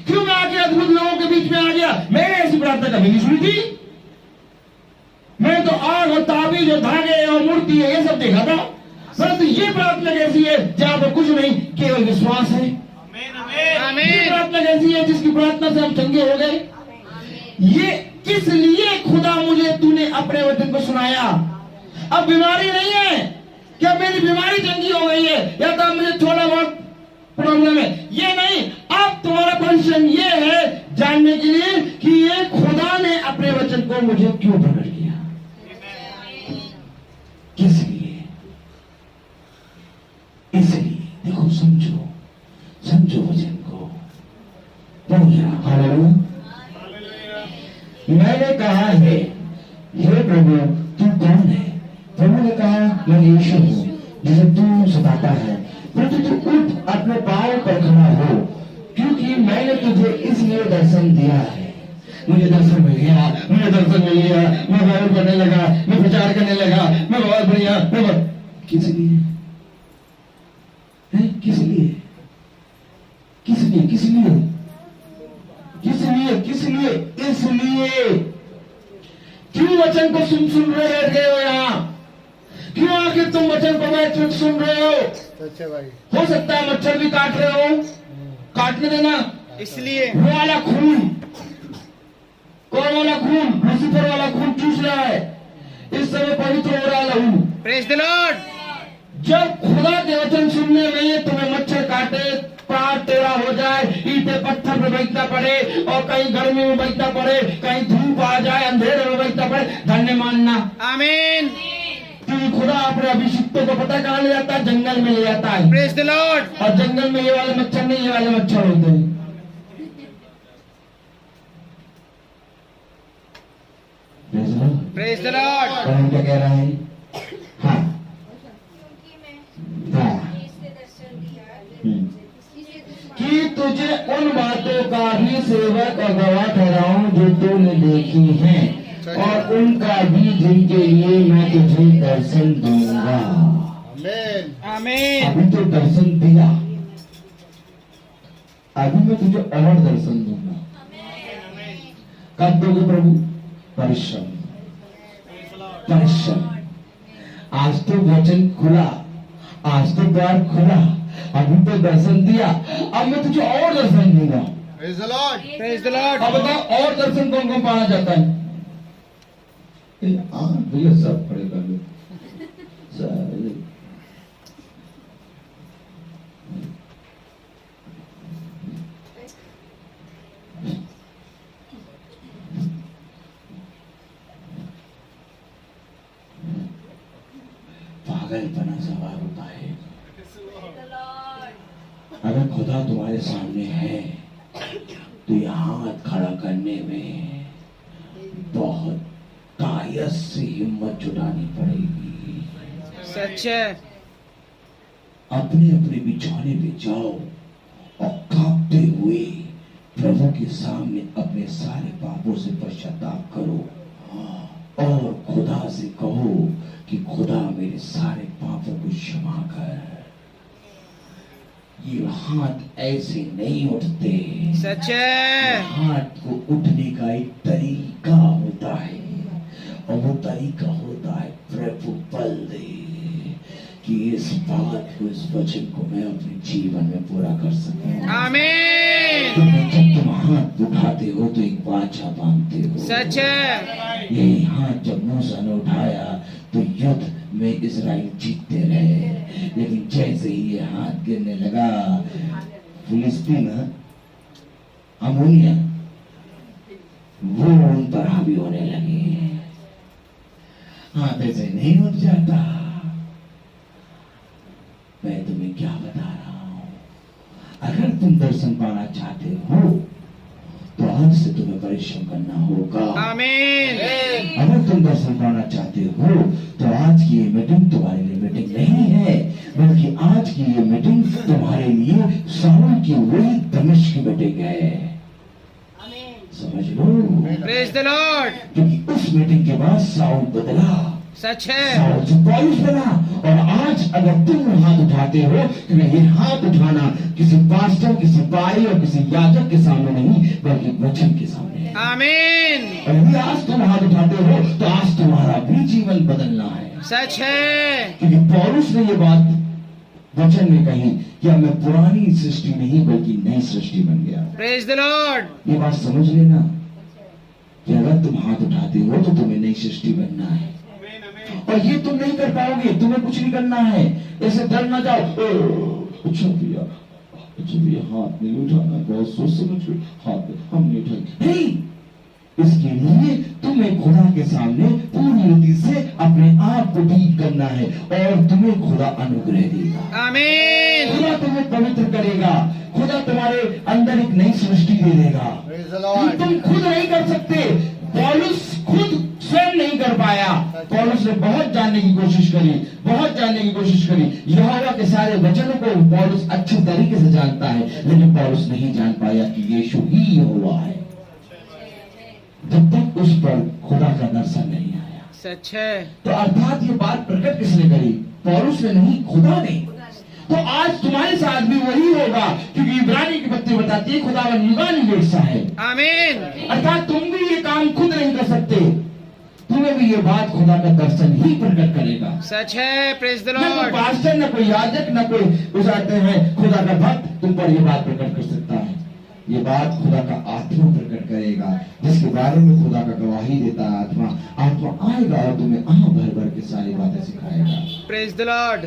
क्यों मैं आके अद्भुत लोगों के बीच में आ गया? मैंने ऐसी प्रार्थना कभी नहीं सुनी थी। मैं तो आग और ताबीज और धागे और मूर्ति है ये सब देखा था, परंतु ये प्रार्थना कैसी है जहां पर कुछ नहीं, केवल विश्वास है। ये प्रार्थना कैसी है जिसकी प्रार्थना से हम चंगे हो गए। ये किस लिए खुदा मुझे तूने अपने वचन को सुनाया? अब बीमारी नहीं है क्या? मेरी बीमारी चंगी हो गई है या तो मुझे थोड़ा बहुत प्रॉब्लम है, ये नहीं। अब तुम्हारा परिश्रम ये है जानने के लिए कि ये खुदा ने अपने वचन को मुझे क्यों प्रकट किया, किस लिए। इसलिए देखो, समझो समझो वचन को। हालेलुया। मैंने कहा है हे प्रभु तू कौन है? प्रभु ने कहा मैं यीशु हूँ जिसे तू सताता है। परंतु तू उठ अपने पांव पर खड़ा हो, क्योंकि मैंने तुझे इसलिए दर्शन दिया है। मुझे दर्शन मिल गया, मुझे दर्शन मिल गया। मैं बाइबल पढ़ने लगा, मैं प्रचार करने लगा, मैं बहुत बढ़िया। किस लिए? किस लिए? किस लिए? किस लिए? किस लिए? किस लिए? इसलिए। क्यों वचन को सुन रहे बैठ गए हो यहाँ? क्यों आखिर तुम तुम वचन को मैं सुन रहे हो, सच्चे भाई हो सकता है मच्छर भी काट रहे हो, काटने देना। इसलिए वो वाला खून, कौन वाला खून? लूसीफर वाला खून चूस रहा है, इस समय पवित्र हो रहा है लहू। Praise the Lord. जब खुदा के वचन सुनने में तुम्हें मच्छर काटे, पैर टेढ़ा हो जाए, ईंटे पत्थर पे बैठना पड़े, और कहीं गर्मी में बैठना पड़े, कहीं धूप आ जाए, अंधेरे में बैठना पड़े, धन्य मानना। आमीन। क्योंकि खुदा अपने अभिषिक्तों को पता कहाँ ले जाता है? जंगल में ले जाता है। Praise the Lord. और जंगल में ये वाले मच्छर नहीं, ये वाले मच्छर होते हैं। Praise the Lord. और हम क्या कह रहे हैं? हाँ क्योंकि मैं हाँ इससे दर्शन दिया इसलिए तुम कि तुझे उन बातों का भी सेवक और गवाह ठहराऊं जो तूने देखी हैं, और उनका भी जिनके लिए मैं तुझे दर्शन दूंगा। आमीन आमीन। अभी तो दर्शन दिया, अभी मैं तुझे और दर्शन दूंगा। कब दोगे प्रभु? परिश्रम, परिश्रम। आज तो वचन खुला, आज तो द्वार खुला, अभी तो दर्शन दिया, अब मैं तुझे और दर्शन दूंगा। Praise the lord praise the Lord. अब बताओ और दर्शन कौन कौन पाना चाहता है? भैया सब खड़े कर लो, सब। पागलपना सवार होता है। अगर खुदा तुम्हारे सामने है तो ये हाथ खड़ा करने में बहुत कायस से हिम्मत जुटानी पड़ेगी। सच है। अपने अपने बिछौने पे जाओ और कांपते हुए प्रभु के सामने अपने सारे पापों से पश्चाताप करो और खुदा से कहो कि खुदा मेरे सारे पापों को क्षमा कर। ये हाथ ऐसे नहीं उठते। सच है। हाथ को उठने का एक तरीका होता है और वो तरीका होता है प्रभु बल दे कि इस बात को, इस वचन को मैं अपने जीवन में पूरा कर सकूं। आमीन। जब तुम हाथ उठाते हो तो एक वाचा बांधते हो। सच है। यही हाथ जब मूसा ने उठाया तो युद्ध में इजराइल जीतते रहे, लेकिन जैसे ही ये हाथ गिरने लगा, फिलिस्तीन अमोनिया वो उन पर हावी होने लगे। हाथ ऐसे नहीं उठ जाता। मैं तुम्हें क्या बता रहा हूं, अगर तुम दर्शन पाना चाहते हो तो आज से तुम्हें परिश्रम करना होगा। आमीन। अगर तुम दर्शन पाना चाहते हो तो आज की ये मीटिंग तुम्हारे लिए मीटिंग नहीं है, बल्कि आज की ये मीटिंग तुम्हारे लिए शाऊल की वही दमिश्क की मीटिंग है। समझ लो। Praise the Lord. क्योंकि उस मीटिंग के बाद शाऊल बदला, सच है। शाऊल से पौलुस बना। और आज अगर तुम हाथ उठाते हो, क्योंकि ये हाथ उठाना किसी पास्टर, किसी भाई और किसी याजक के सामने नहीं, बल्कि वचन के सामने है। आमीन। और यदि आज तुम हाथ उठाते हो तो आज तुम्हारा भी जीवन बदलना है। सच है। क्योंकि पौलुस ने ये बात वचन में कही कि अब मैं पुरानी सृष्टि नहीं बल्कि नई सृष्टि बन गया। Praise the Lord. ये बात समझ लेना कि अगर तुम हाथ उठाते हो तो तुम्हें नई सृष्टि बनना है। और ये तुम नहीं कर पाओगे, तुम्हें कुछ नहीं करना है। ऐसे डर ना जाओ, अच्छा भैया हाथ नहीं उठाना, बहुत सोच समझ के हाथ हम नहीं उठाएंगे। नहीं, इसके लिए तुम्हें खुदा के सामने पूरी रीति से अपने आप को ठीक करना है और तुम्हें खुदा अनुग्रह देगा। आमीन। खुदा तुम्हें पवित्र करेगा, खुदा तुम्हारे अंदर एक नई सृष्टि दे देगा। प्रेज द लॉर्ड तुम खुद नहीं कर सकते। पौलुस खुद स्वयं नहीं कर पाया। पौलुस ने बहुत जानने की कोशिश करी, बहुत जानने की कोशिश करी। यहोवा के सारे वचनों को पौलुस अच्छे तरीके से जानता है, लेकिन पौलुस नहीं जान पाया कि यीशु ही यहोवा है, जब तक उस पर खुदा का दर्शन नहीं आया। सच है। तो अर्थात ये बात प्रकट किसने करी? पौलुस ने नहीं, खुदा ने। तो आज तुम्हारे साथ भी वही होगा, क्योंकि इब्रानी की पत्री बताती है खुदावन युगानुयुग सा है। आमीन। अर्थात तुम भी ये काम खुद नहीं कर सकते, तुम्हें भी ये बात खुदा का दर्शन ही प्रकट करेगा। सच है। प्रेज द न कोई लॉर्ड। पास्टर, न कोई याजक, न कोई उसाते हैं खुदा का भक्त तुम पर ये बात प्रकट कर सकता है। ये बात खुदा का आत्मा प्रकट करेगा, जिसके बारे में खुदा का गवाही देता है आत्मा। आत्मा आएगा और तुम्हें भर भर के सारी बातें सिखाएगा। Praise the lord.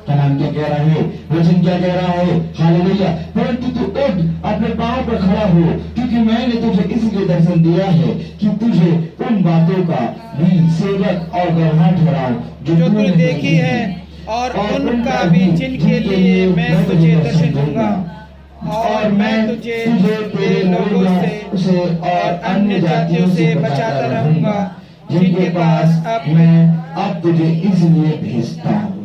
कलाम क्या कह रहा है, वचन क्या कह रहा है, हालेलुया। परंतु तू उठ, अपने पांव पर खड़ा हो, क्योंकि मैंने तुझे इसलिए दर्शन दिया है कि तुझे उन बातों का भी सेवक और गवाह ठहराऊं जो तूने देखी है, और उनका भी जिनके लिए मैं तुझे दर्शन दूंगा, और मैं तुझे तेरे लोगों से और अन्य जातियों से बचाता रहूंगा, जिनके पास अब मैं तुझे इसलिए भेजता हूँ।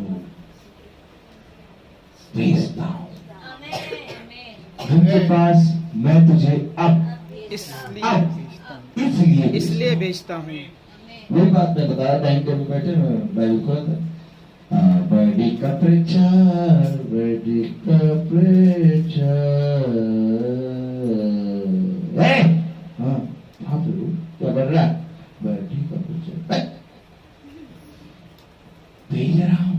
जिनके पास मैं तुझे इसलिए भेजता हूँ। वही बात मैं बता रहा था, इनके में बैठे मैं बाइबल खोला था। बड़ी का प्रचार, बड़ी का प्रचार। हाँ, आप क्या कर रहा है? बड़ी का प्रचार भेज रहा हूँ,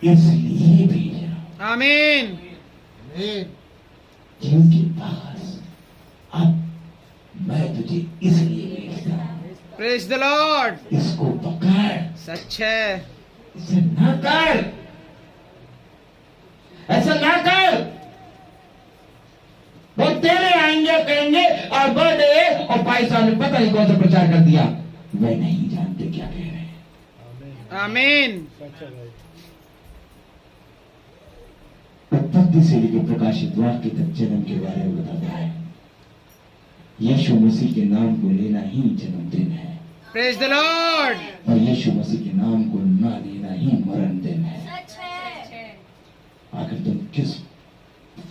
इसलिए भेज रहा हूँ। आमीन। जिनके पास अब मैं तुझे इसलिए भेजता हूँ। Praise the Lord. इसको पकड़, सच है। इसे ना कर, ऐसा ना कर। वो तेरे आएंगे कहेंगे और बर्थडे और पैसा ने पता नहीं कौन सा प्रचार कर दिया, वे नहीं जानते क्या कह रहे हैं। आमीन। उत्पत्ति से लेकर प्रकाशित वाक्य तक जन्म के बारे में बताता है। यीशु मसीह के नाम को लेना ही जन्मदिन है। Praise the Lord. और यीशु मसीह के नाम को ना लेना ही मरण दिन है। आखिर तुम किस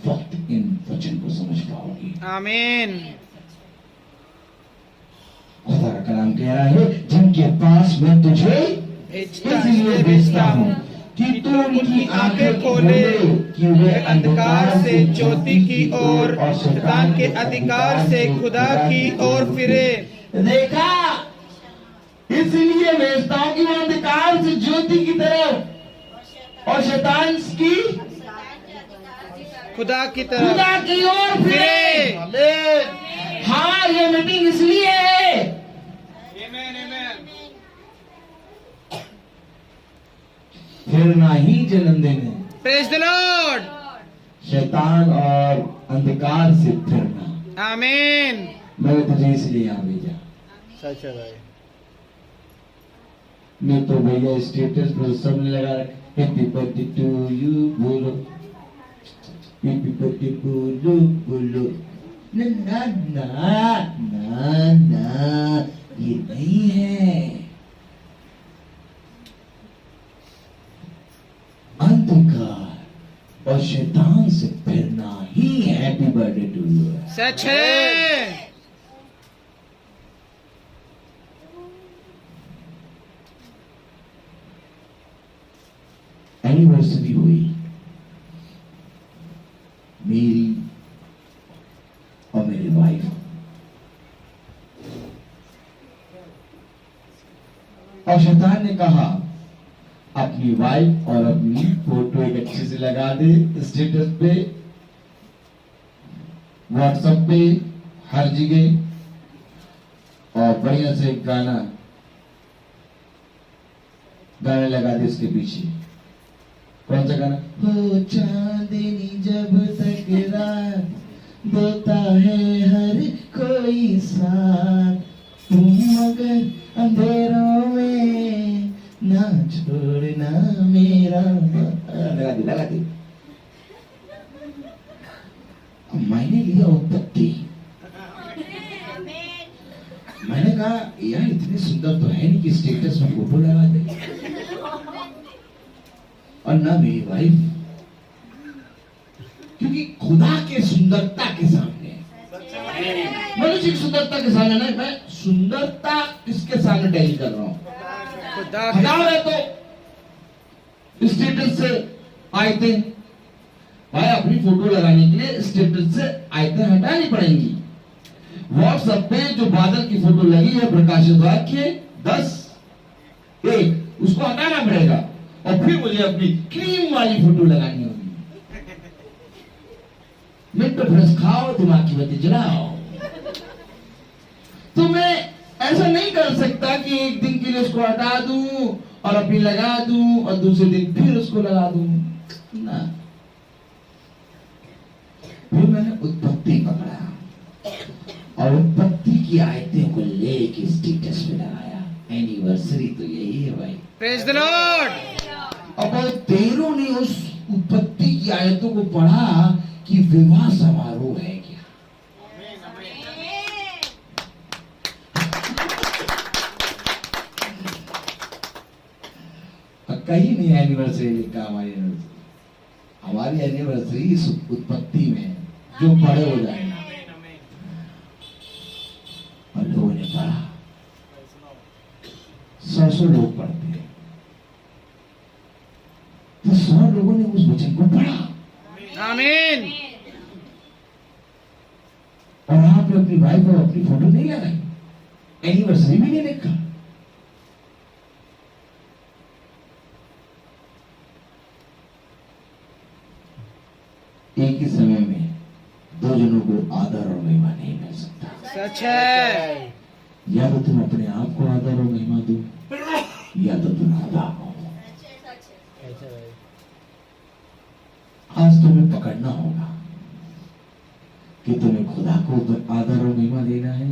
वक्त इन वचन को समझ पाओगे? आमीन। खुदा का कलाम कह रहा है, जिनके पास मैं तुझे इसलिए भेजता हूँ कि तू उनकी आंखें खोले कि वे अंधकार से ज्योति की ओर, शैतान के अधिकार से खुदा की ओर फिरे। देखा, इसलिए भेजता हूँ कि वो अंधकार से ज्योति की तरफ और शैतान की खुदा की तरफ, खुदा की ओर फिरे। हाँ, ये मीटिंग इसलिए है। फिरना ही जन्मदिन है। Praise the Lord. शैतान और अंधकार से फिरना। आमीन। मैंने तुझे इसलिए यहाँ भेजा। सच है भाई। मैं तो भैया स्टेटस पर सबने लगा रखा, हैप्पी बर्थडे टू यू बोलो, हैप्पी बर्थडे बोलो बोलो। ना ना ना ना ना, ये नहीं है। अंधकार और शैतान से फिरना ही हैप्पी बर्थडे टू यू है। सच है। एनिवर्सरी हुई मेरी और मेरी वाइफ, और शैतान ने कहा अपनी वाइफ और अपनी फोटो एक अच्छे से लगा दे स्टेटस पे, व्हाट्सएप पे, हर जगह, और बढ़िया से गाना लगा दे उसके पीछे। कौन सा गाना? हो चांदनी जब तक रात देता है हर कोई साथ, तुम मगर अंधेरों में ना छोड़ना मेरा। लगा दी। मैंने लिया उत्पत्ति, मैंने कहा यार इतनी सुंदर तो है नहीं कि स्टेटस में फोटो लगा दे। और ना मेरी वाइफ, क्योंकि खुदा के सुंदरता के सामने, मनुष्य की सुंदरता के सामने नहीं, मैं सुंदरता किसके सामने डैली कर रहा हूं? हटाओ है तो स्टेटस से आयतें भाई अपनी फोटो लगाने के लिए स्टेटस से आयतें हटानी पड़ेंगी। व्हाट्सएप पे जो बादल की फोटो लगी है प्रकाशित वाक्य 10 1 उसको हटाना पड़ेगा और फिर मुझे अपनी क्रीम वाली फोटो लगानी होगी। मिनट ब्रश खाओ, दिमाग की बत्ती जलाओ। तो मैं ऐसा नहीं कर सकता कि एक दिन के लिए उसको हटा दूं और अपनी लगा दूं और दूसरे दिन फिर उसको लगा दूं ना। फिर मैंने उत्पत्ति पकड़ा और उत्पत्ति की आयतें को लेके स्टेटस पे लगाया। एनिवर्सरी तो यही है भाई। Praise the Lord. अब तेरों ने उस उत्पत्ति की आयतों को पढ़ा कि विवाह समारोह है क्या। कहीं नहीं एनिवर्सरी लिखा हमारी एनिवर्सरी इस उत्पत्ति में है, जो बड़े हो जाए। और लोगों ने पढ़ा, 100 लोग पढ़ते हैं, तो 100 लोगों ने उस वचन को पढ़ा। आमीन। और आपने अपनी वाइफ और अपनी फोटो नहीं लगाई, एनिवर्सरी भी नहीं लिखा। एक ही समय में दो जनों को आदर और महिमा नहीं मिल सकता। सच है। या तो तुम अपने आप को आदर और महिमा दो या तो तुम खुदा को। आज तुम्हें पकड़ना होगा कि तुम्हें खुदा को आदर और महिमा देना है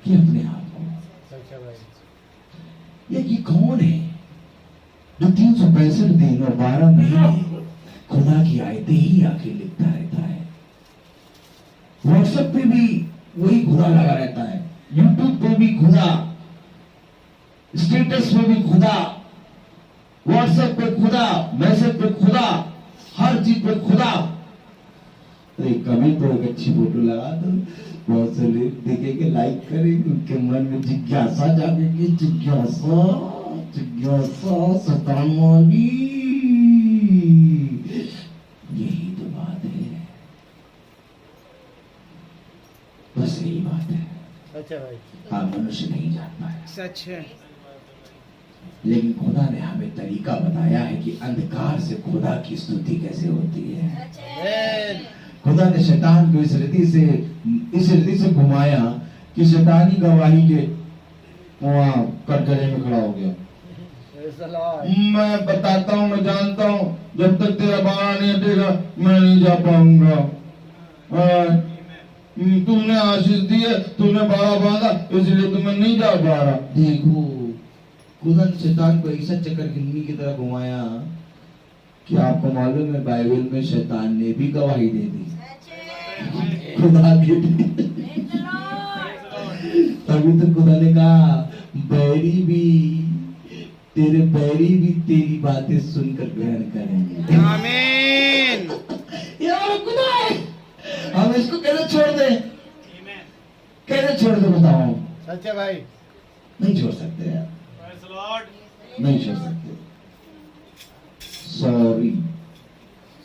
कि अपने आप को। ये कौन है जो 365 दिन और 12 महीने खुदा की आयतें ही आके लिखता रहता है। व्हाट्सएप पे भी वही खुदा लगा रहता है, यूट्यूब पे भी खुदा, स्टेटस पे भी खुदा, व्हाट्सएप पे खुदा, मैसेज पे खुदा, हर चीज पे खुदा। अरे कभी तो एक अच्छी फोटो लगा दो, बहुत से लोग देखेंगे, लाइक करेंगे, उनके मन में जिज्ञासा जागेगी। जिज्ञासा शैतानी, यही तो बात है, बस यही बात है। अच्छा भाई, आप मनुष्य नहीं जान पाया, सच है। लेकिन खुदा ने हमें तरीका बताया है कि अंधकार से खुदा की स्तुति कैसे होती है। खुदा ने शैतान को इस रीति से घुमाया कि शैतानी गवाही के वहां कटघरे में खड़ा हो गया। मैं बताता हूँ, मैं जानता हूँ, जब तक तेरा बाड़ा नहीं हटेगा मैं नहीं जा पाऊंगा। तुमने आशीष दी है, तुमने बाड़ा बांधा, इसलिए तुम्हें नहीं जा पा रहा। देखो, खुदा ने शैतान को ऐसा चक्कर गिन्नी की तरह घुमाया कि आपको मालूम है बाइबल में शैतान ने भी गवाही दे दी, खुदा की। तभी तो खुदा ने कहा तेरे बैरी भी तेरी बातें सुनकर ग्रहण करेंगे। आमीन। ये खुदा है, हम इसको कैसे छोड़ दें? कैसे छोड़ दे बताओ? सच है भाई, नहीं छोड़ सकते यार, नहीं छोड़ सकते।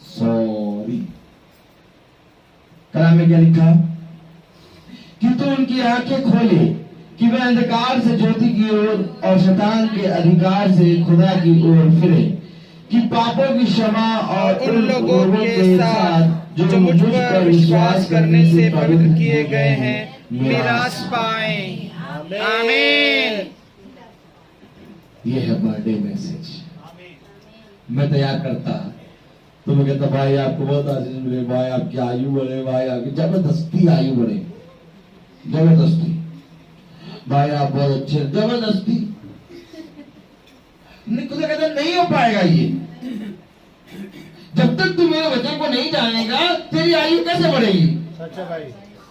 सॉरी। कलाम में क्या लिखा? कि तो उनकी आंखें खोले कि वे अंधकार से ज्योति की ओर और शैतान के अधिकार से खुदा की ओर फिरे, कि पापों की क्षमा और उन लोगों के साथ जो मुझ पर विश्वास करने से पवित्र किए गए हैं मिरास पाएं। आमीन। ये है बर्थडे मैसेज। मैं तैयार करता तो मैं कहता भाई आपको बहुत आशीष मिले, भाई आपकी आयु बढ़े, भाई आपकी जबरदस्ती आयु बढ़े, जबरदस्ती, भाई आप बहुत अच्छे, जबरदस्ती। खुदा कहता नहीं हो पाएगा ये। जब तक तू मेरे वचन को नहीं जानेगा तेरी आयु कैसे बढ़ेगी? सच है भाई,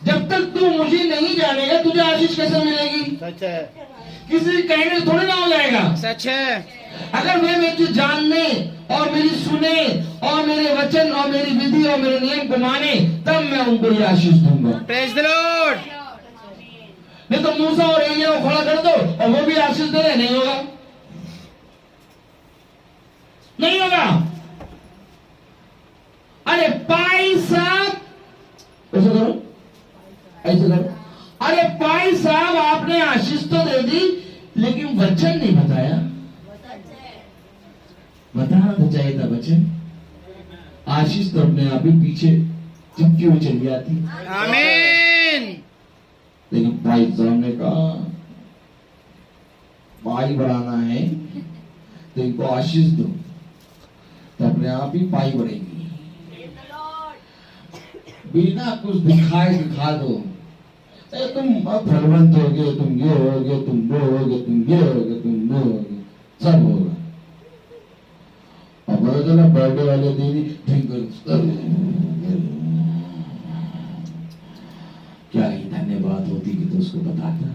जब तक तू मुझे नहीं जानेगा तुझे आशीष कैसे मिलेगी? सच है, किसी कहने से थोड़ी ना हो जाएगा। सच है। अगर मैं मेरी जानने और मेरी सुने और मेरे वचन और मेरी विधि और मेरे नियम को माने, तब मैं उनको ये आशीष दूंगा। Praise the Lord. नहीं तो मूसा और एलिया को खड़ा कर दो और वो भी आशीष दे रहे, नहीं होगा, नहीं होगा। अरे भाई साहब, ऐसे करो, ऐसे करो। अरे भाई साहब, आपने आशीष तो दे दी, लेकिन वचन नहीं बताया? बताना तो चाहिए था बच्चन। आशीष तो अपने आप ही पीछे चिपकी हुई चली जाती, आमीन। लेकिन भाई साहब ने कहा पाई बढ़ाना है तो इनको आशीष दो, तो अपने आप ही पाई बढ़ेगी। बिना कुछ दिखाए दिखा दो, तुम फलवंत हो गए, तुम ये हो गए, तुम वो हो गए, तुम ये हो गए, तुम वो हो गए, सब होगा। और बोलो तो ना बर्थडे वाले दिन क्या ही धन्यवाद होती कि तू उसको बताता,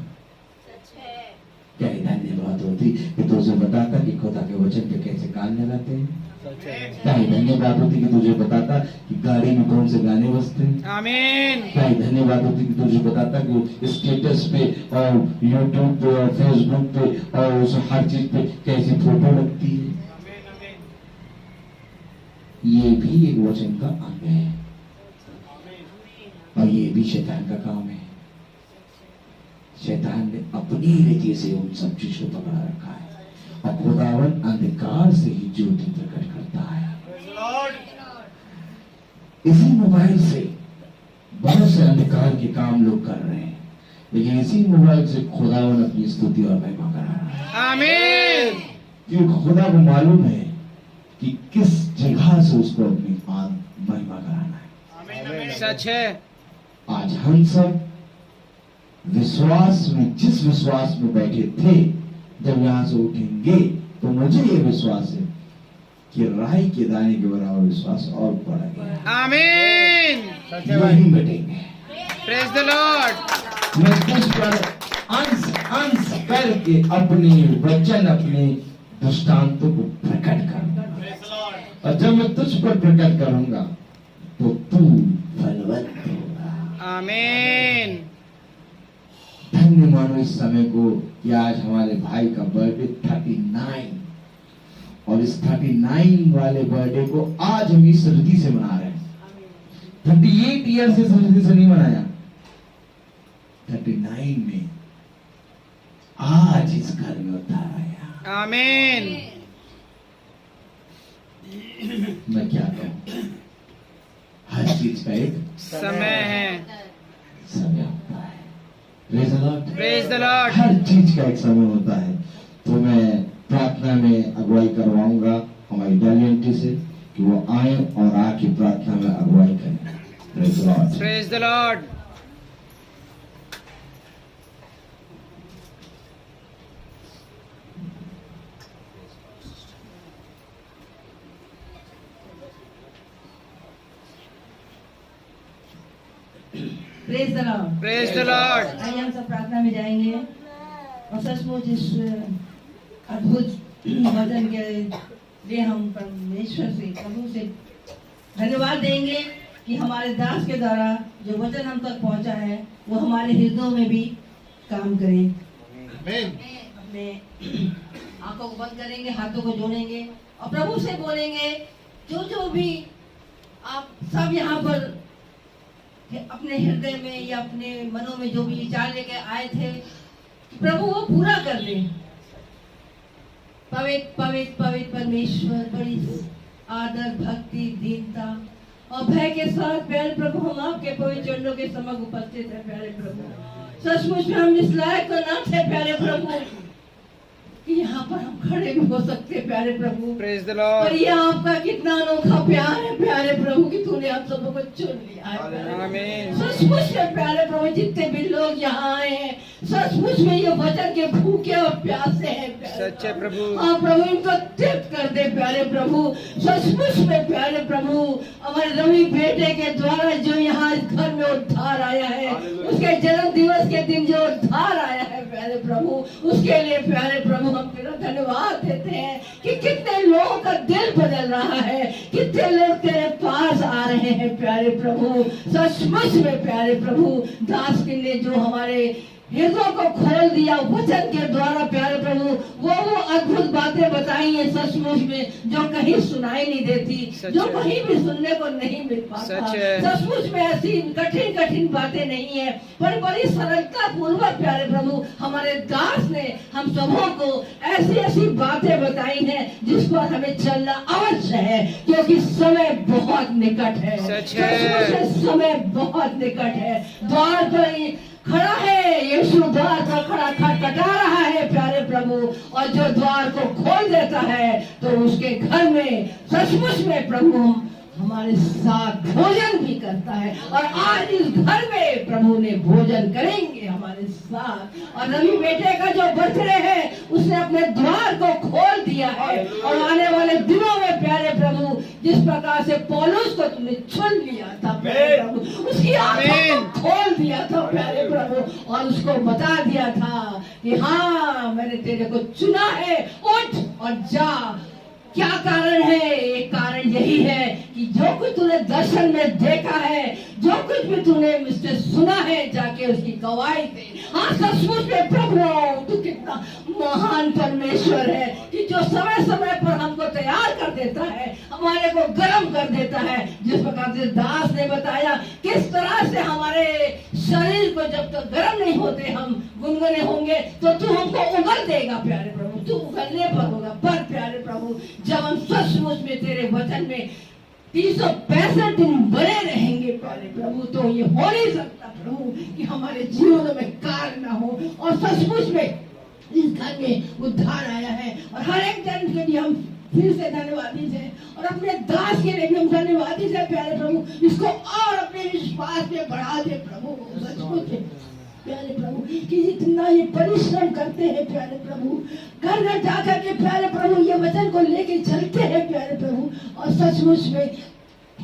क्या ही धन्यवाद होती कि तू उसे बताता कि खुदा के वचन पे कैसे कान लगाते हैं, क्या ही धन्यवाद होती कि तुझे बताता कि गाड़ी में कौन से गाने बजते हैं, आमीन। क्या ही धन्यवाद होती कि तुझे बताता कि स्टेटस पे और यूट्यूब पे और फेसबुक पे और उस हर चीज पे कैसी फोटो लगती है। ये भी एक वचन का अंग है और ये भी शैतान का काम है। शैतान ने अपनी रीति से उन सब चीजों को पकड़ा रखा है और खुदावन अंधकार से ही ज्योति प्रकट करता है। इसी मोबाइल से बहुत से अंधकार के काम लोग कर रहे हैं, लेकिन इसी मोबाइल से खुदावन अपनी स्तुति और महिमा कर रहा है। आमीन। क्योंकि खुदा को मालूम है कि किस जगह से उसको अपनी महिमा कराना है। सच है। आज हम सब विश्वास में, जिस विश्वास में बैठे थे, जब यहाँ से उठेंगे तो मुझे ये विश्वास है कि राई के दाने के बराबर विश्वास और बढ़ेगा। आमीन। यहीं बैठेंगे। Praise the Lord. मैं तुझ पर अंश अंश करके अपने वचन, अपने दृष्टांतों को प्रकट करूंगा, और जब मैं तुझ पर प्रकट करूंगा तो तू फलवंत होगा। आमीन। धन्य मानो इस समय को कि आज हमारे भाई का बर्थडे 39, और इस 39 वाले बर्थडे को आज हम इस रीति से मना रहे हैं। 38 ईयर से इस रीति से नहीं मनाया, 39 में आज इस घर में उतार आया। आमीन। मैं क्या कहूं, हर चीज का एक समय है। समय होता है। Praise the lord. Praise the lord. हर चीज का एक समय होता है। तो मैं प्रार्थना में अगुवाई करवाऊंगा हमारी डालियंटी से कि वो आए और आके प्रार्थना में अगुवाई करें। Praise the lord. Praise the lord. Praise the lord. Praise the Lord. आइए हम सब प्रार्थना में जाएंगे और सचमुच इस अद्भुत वचन के लिए हम परमेश्वर से, प्रभु से धन्यवाद देंगे कि हमारे दास के द्वारा जो वचन हम तक पहुंचा है वो हमारे हृदयों में भी काम करे। अपने आंखों को बंद करेंगे, हाथों को जोड़ेंगे और प्रभु से बोलेंगे, जो भी आप सब यहाँ पर कि अपने हृदय में या अपने मनों में जो भी विचार लेके आए थे, कि प्रभु वो पूरा कर दे। पवित्र पवित्र पवित्र परमेश्वर, बड़ी आदर, भक्ति, दीनता और भय के साथ प्यारे प्रभु हम आपके पवित्र चरणों के समक्ष उपस्थित है। प्यारे प्रभु, सचमुच में हम इस लायक तो ना थे प्यारे प्रभु कि यहाँ पर हम खड़े भी हो सकते प्यारे प्रभु। प्रेज द और लॉर्ड। ये आपका कितना अनोखा प्यार है प्यारे प्रभु कि तूने हम सबको को चुन लिया है। आमीन। सचमुच में प्यारे प्रभु जितने भी लोग यहाँ आए हैं, सचमुच में ये वचन के भूखे और प्यासे हैं प्यारे सच्चे प्रभु। हाँ प्रभु, इनको तृप्त कर दे प्यारे प्रभु। सचमुच में प्यारे प्रभु, हमारे रवि बेटे के द्वारा जो यहाँ इस घर में उद्धार आया है, उसके जन्म दिवस के दिन जो उद्धार आया है प्यारे प्रभु, उसके लिए प्यारे प्रभु हम तेरा धन्यवाद देते हैं कि कितने लोगों का दिल बदल रहा है, कितने लोग तेरे पास आ रहे हैं प्यारे प्रभु। सचमुच में प्यारे प्रभु, दास के लिए जो हमारे हृदयों को खोल दिया वचन के द्वारा प्यारे प्रभु। वो अद्भुत बातें बताई हैं सचमुच में, जो कहीं सुनाई नहीं देती, जो कहीं भी सुनने को नहीं मिल पाता। सचमुच में ऐसी कठिन कठिन बातें नहीं है, पर बड़ी सरलता पूर्वक प्यारे प्रभु हमारे दास ने हम सबों को ऐसी ऐसी बातें बताई हैं जिस पर हमें चलना अवश्य है, क्योंकि समय बहुत निकट है। समय बहुत निकट है। द्वार पर खड़ा है यीशु, द्वार पर खड़ा खटखटा रहा है प्यारे प्रभु, और जो द्वार को खोल देता है तो उसके घर में सचमुच में प्रभु हमारे साथ भोजन भी करता है। और आज इस घर में प्रभु ने भोजन करेंगे हमारे साथ। और रवि बेटे का जो बर्थडे है उसने अपने द्वार को खोल दिया है, और आने वाले दिनों में प्यारे प्रभु जिस प्रकार से पौलुस को तुमने चुन लिया था प्यारे प्रभु, उसकी आंखों को खोल दिया था प्यारे प्रभु, और उसको बता दिया था कि हाँ मैंने तेरे को चुना है, उठ और जा। क्या कारण है? एक कारण यही है कि जो कुछ तूने दर्शन में देखा है, जो कुछ भी तूने मुझसे सुना है, जाके उसकी गवाही दे। हाँ सचमुच में प्रभु तू कितना महान परमेश्वर है कि जो समय समय पर हमको तैयार कर देता है, हमारे को गर्म कर देता है। जिस प्रकार से दास ने बताया किस तरह से हमारे शरीर को जब तक गर्म नहीं होते हम गुनगुने होंगे, तो तू हमको उगल देगा प्यारे प्रभु, तू उगलने पर होगा। पर प्यारे प्रभु जब हम सचमुच में तेरे वचन में 365 दिन बने रहेंगे प्यारे प्रभु, तो ये हो नहीं सकता प्रभु कि हमारे जीवन में कार्य ना हो। और सचमुच में इस घर में उद्धार आया है, और हर एक जन के लिए हम फिर से धन्यवादी है, और अपने दास के लिए भी हम धन्यवादी है प्यारे प्रभु। इसको और अपने विश्वास में बढ़ा दे प्रभु, सचमुच प्यारे प्रभु कि जितना ये परिश्रम करते हैं प्यारे प्रभु, घर घर जाकर के प्यारे प्रभु ये वचन को लेके चलते हैं प्यारे प्रभु, और सचमुच में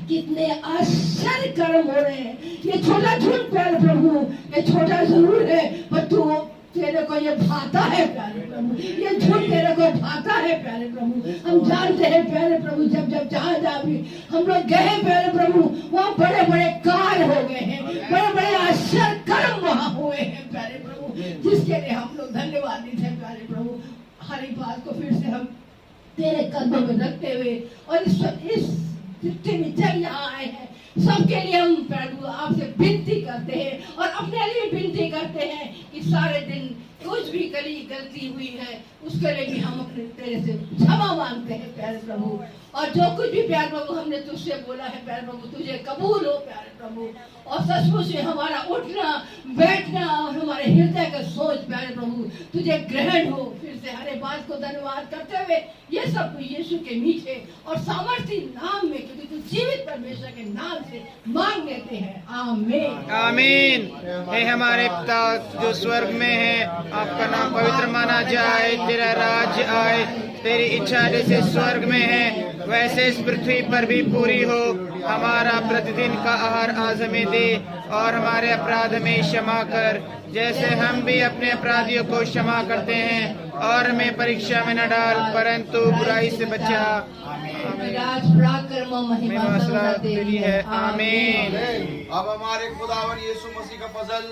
कितने आश्चर्य कर्म हो रहे हैं। ये छोटा झूठ प्यारे प्रभु, ये छोटा जरूर है, पर तू तेरे को ये भाता है प्यारे प्रभु, ये झूठ तेरे को भाता है प्यारे प्रभु। हम जानते हैं प्यारे प्रभु जब जब जहाँ जहाँ भी हम लोग गए प्यारे प्रभु, वहाँ बड़े बड़े कार्य हो गए हैं, बड़े बड़े आश्चर्य कर्म वहाँ हुए हैं प्यारे प्रभु, जिसके लिए हम लोग धन्यवादित हैं प्यारे प्रभु। हर एक बात को फिर से हम तेरे कदमों में रखते हुए, और इस जितने भी जन यहाँ आए हैं सबके लिए हम प्रभु आपसे विनती करते हैं, और अपने लिए विनती करते हैं कि सारे दिन कुछ भी गलती हुई है उसके लिए भी हम अपने तेरे से क्षमा मांगते हैं प्यारे प्रभु। और जो कुछ भी प्यारे प्रभु हमने तुझसे बोला है प्यारे प्रभु, तुझे कबूल हो प्यारे प्रभु, और सचमुच में हमारा उठना बैठना और हमारे हृदय का सोच प्यारे प्रभु तुझे ग्रहण हो। फिर से हर एक बात को धन्यवाद करते हुए ये सब यीशु के मीठे और सामर्थी नाम में, क्योंकि तू जीवित परमेश्वर के नाम से मांग लेते हैं, आमीन आमीन। हे हमारे पिता जो स्वर्ग में है, आपका नाम पवित्र माना जाए, तेरा राज्य आए, तेरी इच्छा जैसे स्वर्ग में है वैसे इस पृथ्वी पर भी पूरी हो। हमारा प्रतिदिन का आहार आज हमें दे, और हमारे अपराध में क्षमा कर जैसे हम भी अपने अपराधियों को क्षमा करते हैं, और हमें परीक्षा में न डाल परंतु बुराई से बचा। महिमा तेरी है, आमीन। अब हमारे खुदावन यीशु मसीह का फजल,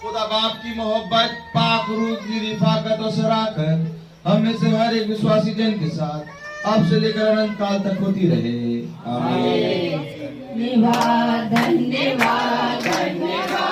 खुदा बाप की मोहब्बत, पाक रूह की रिफाकत और सराकत हम में से हर एक विश्वासी जन के साथ अब से लेकर अनंत काल तक होती रहे, आमीन। धन्यवाद धन्यवाद धन्यवाद।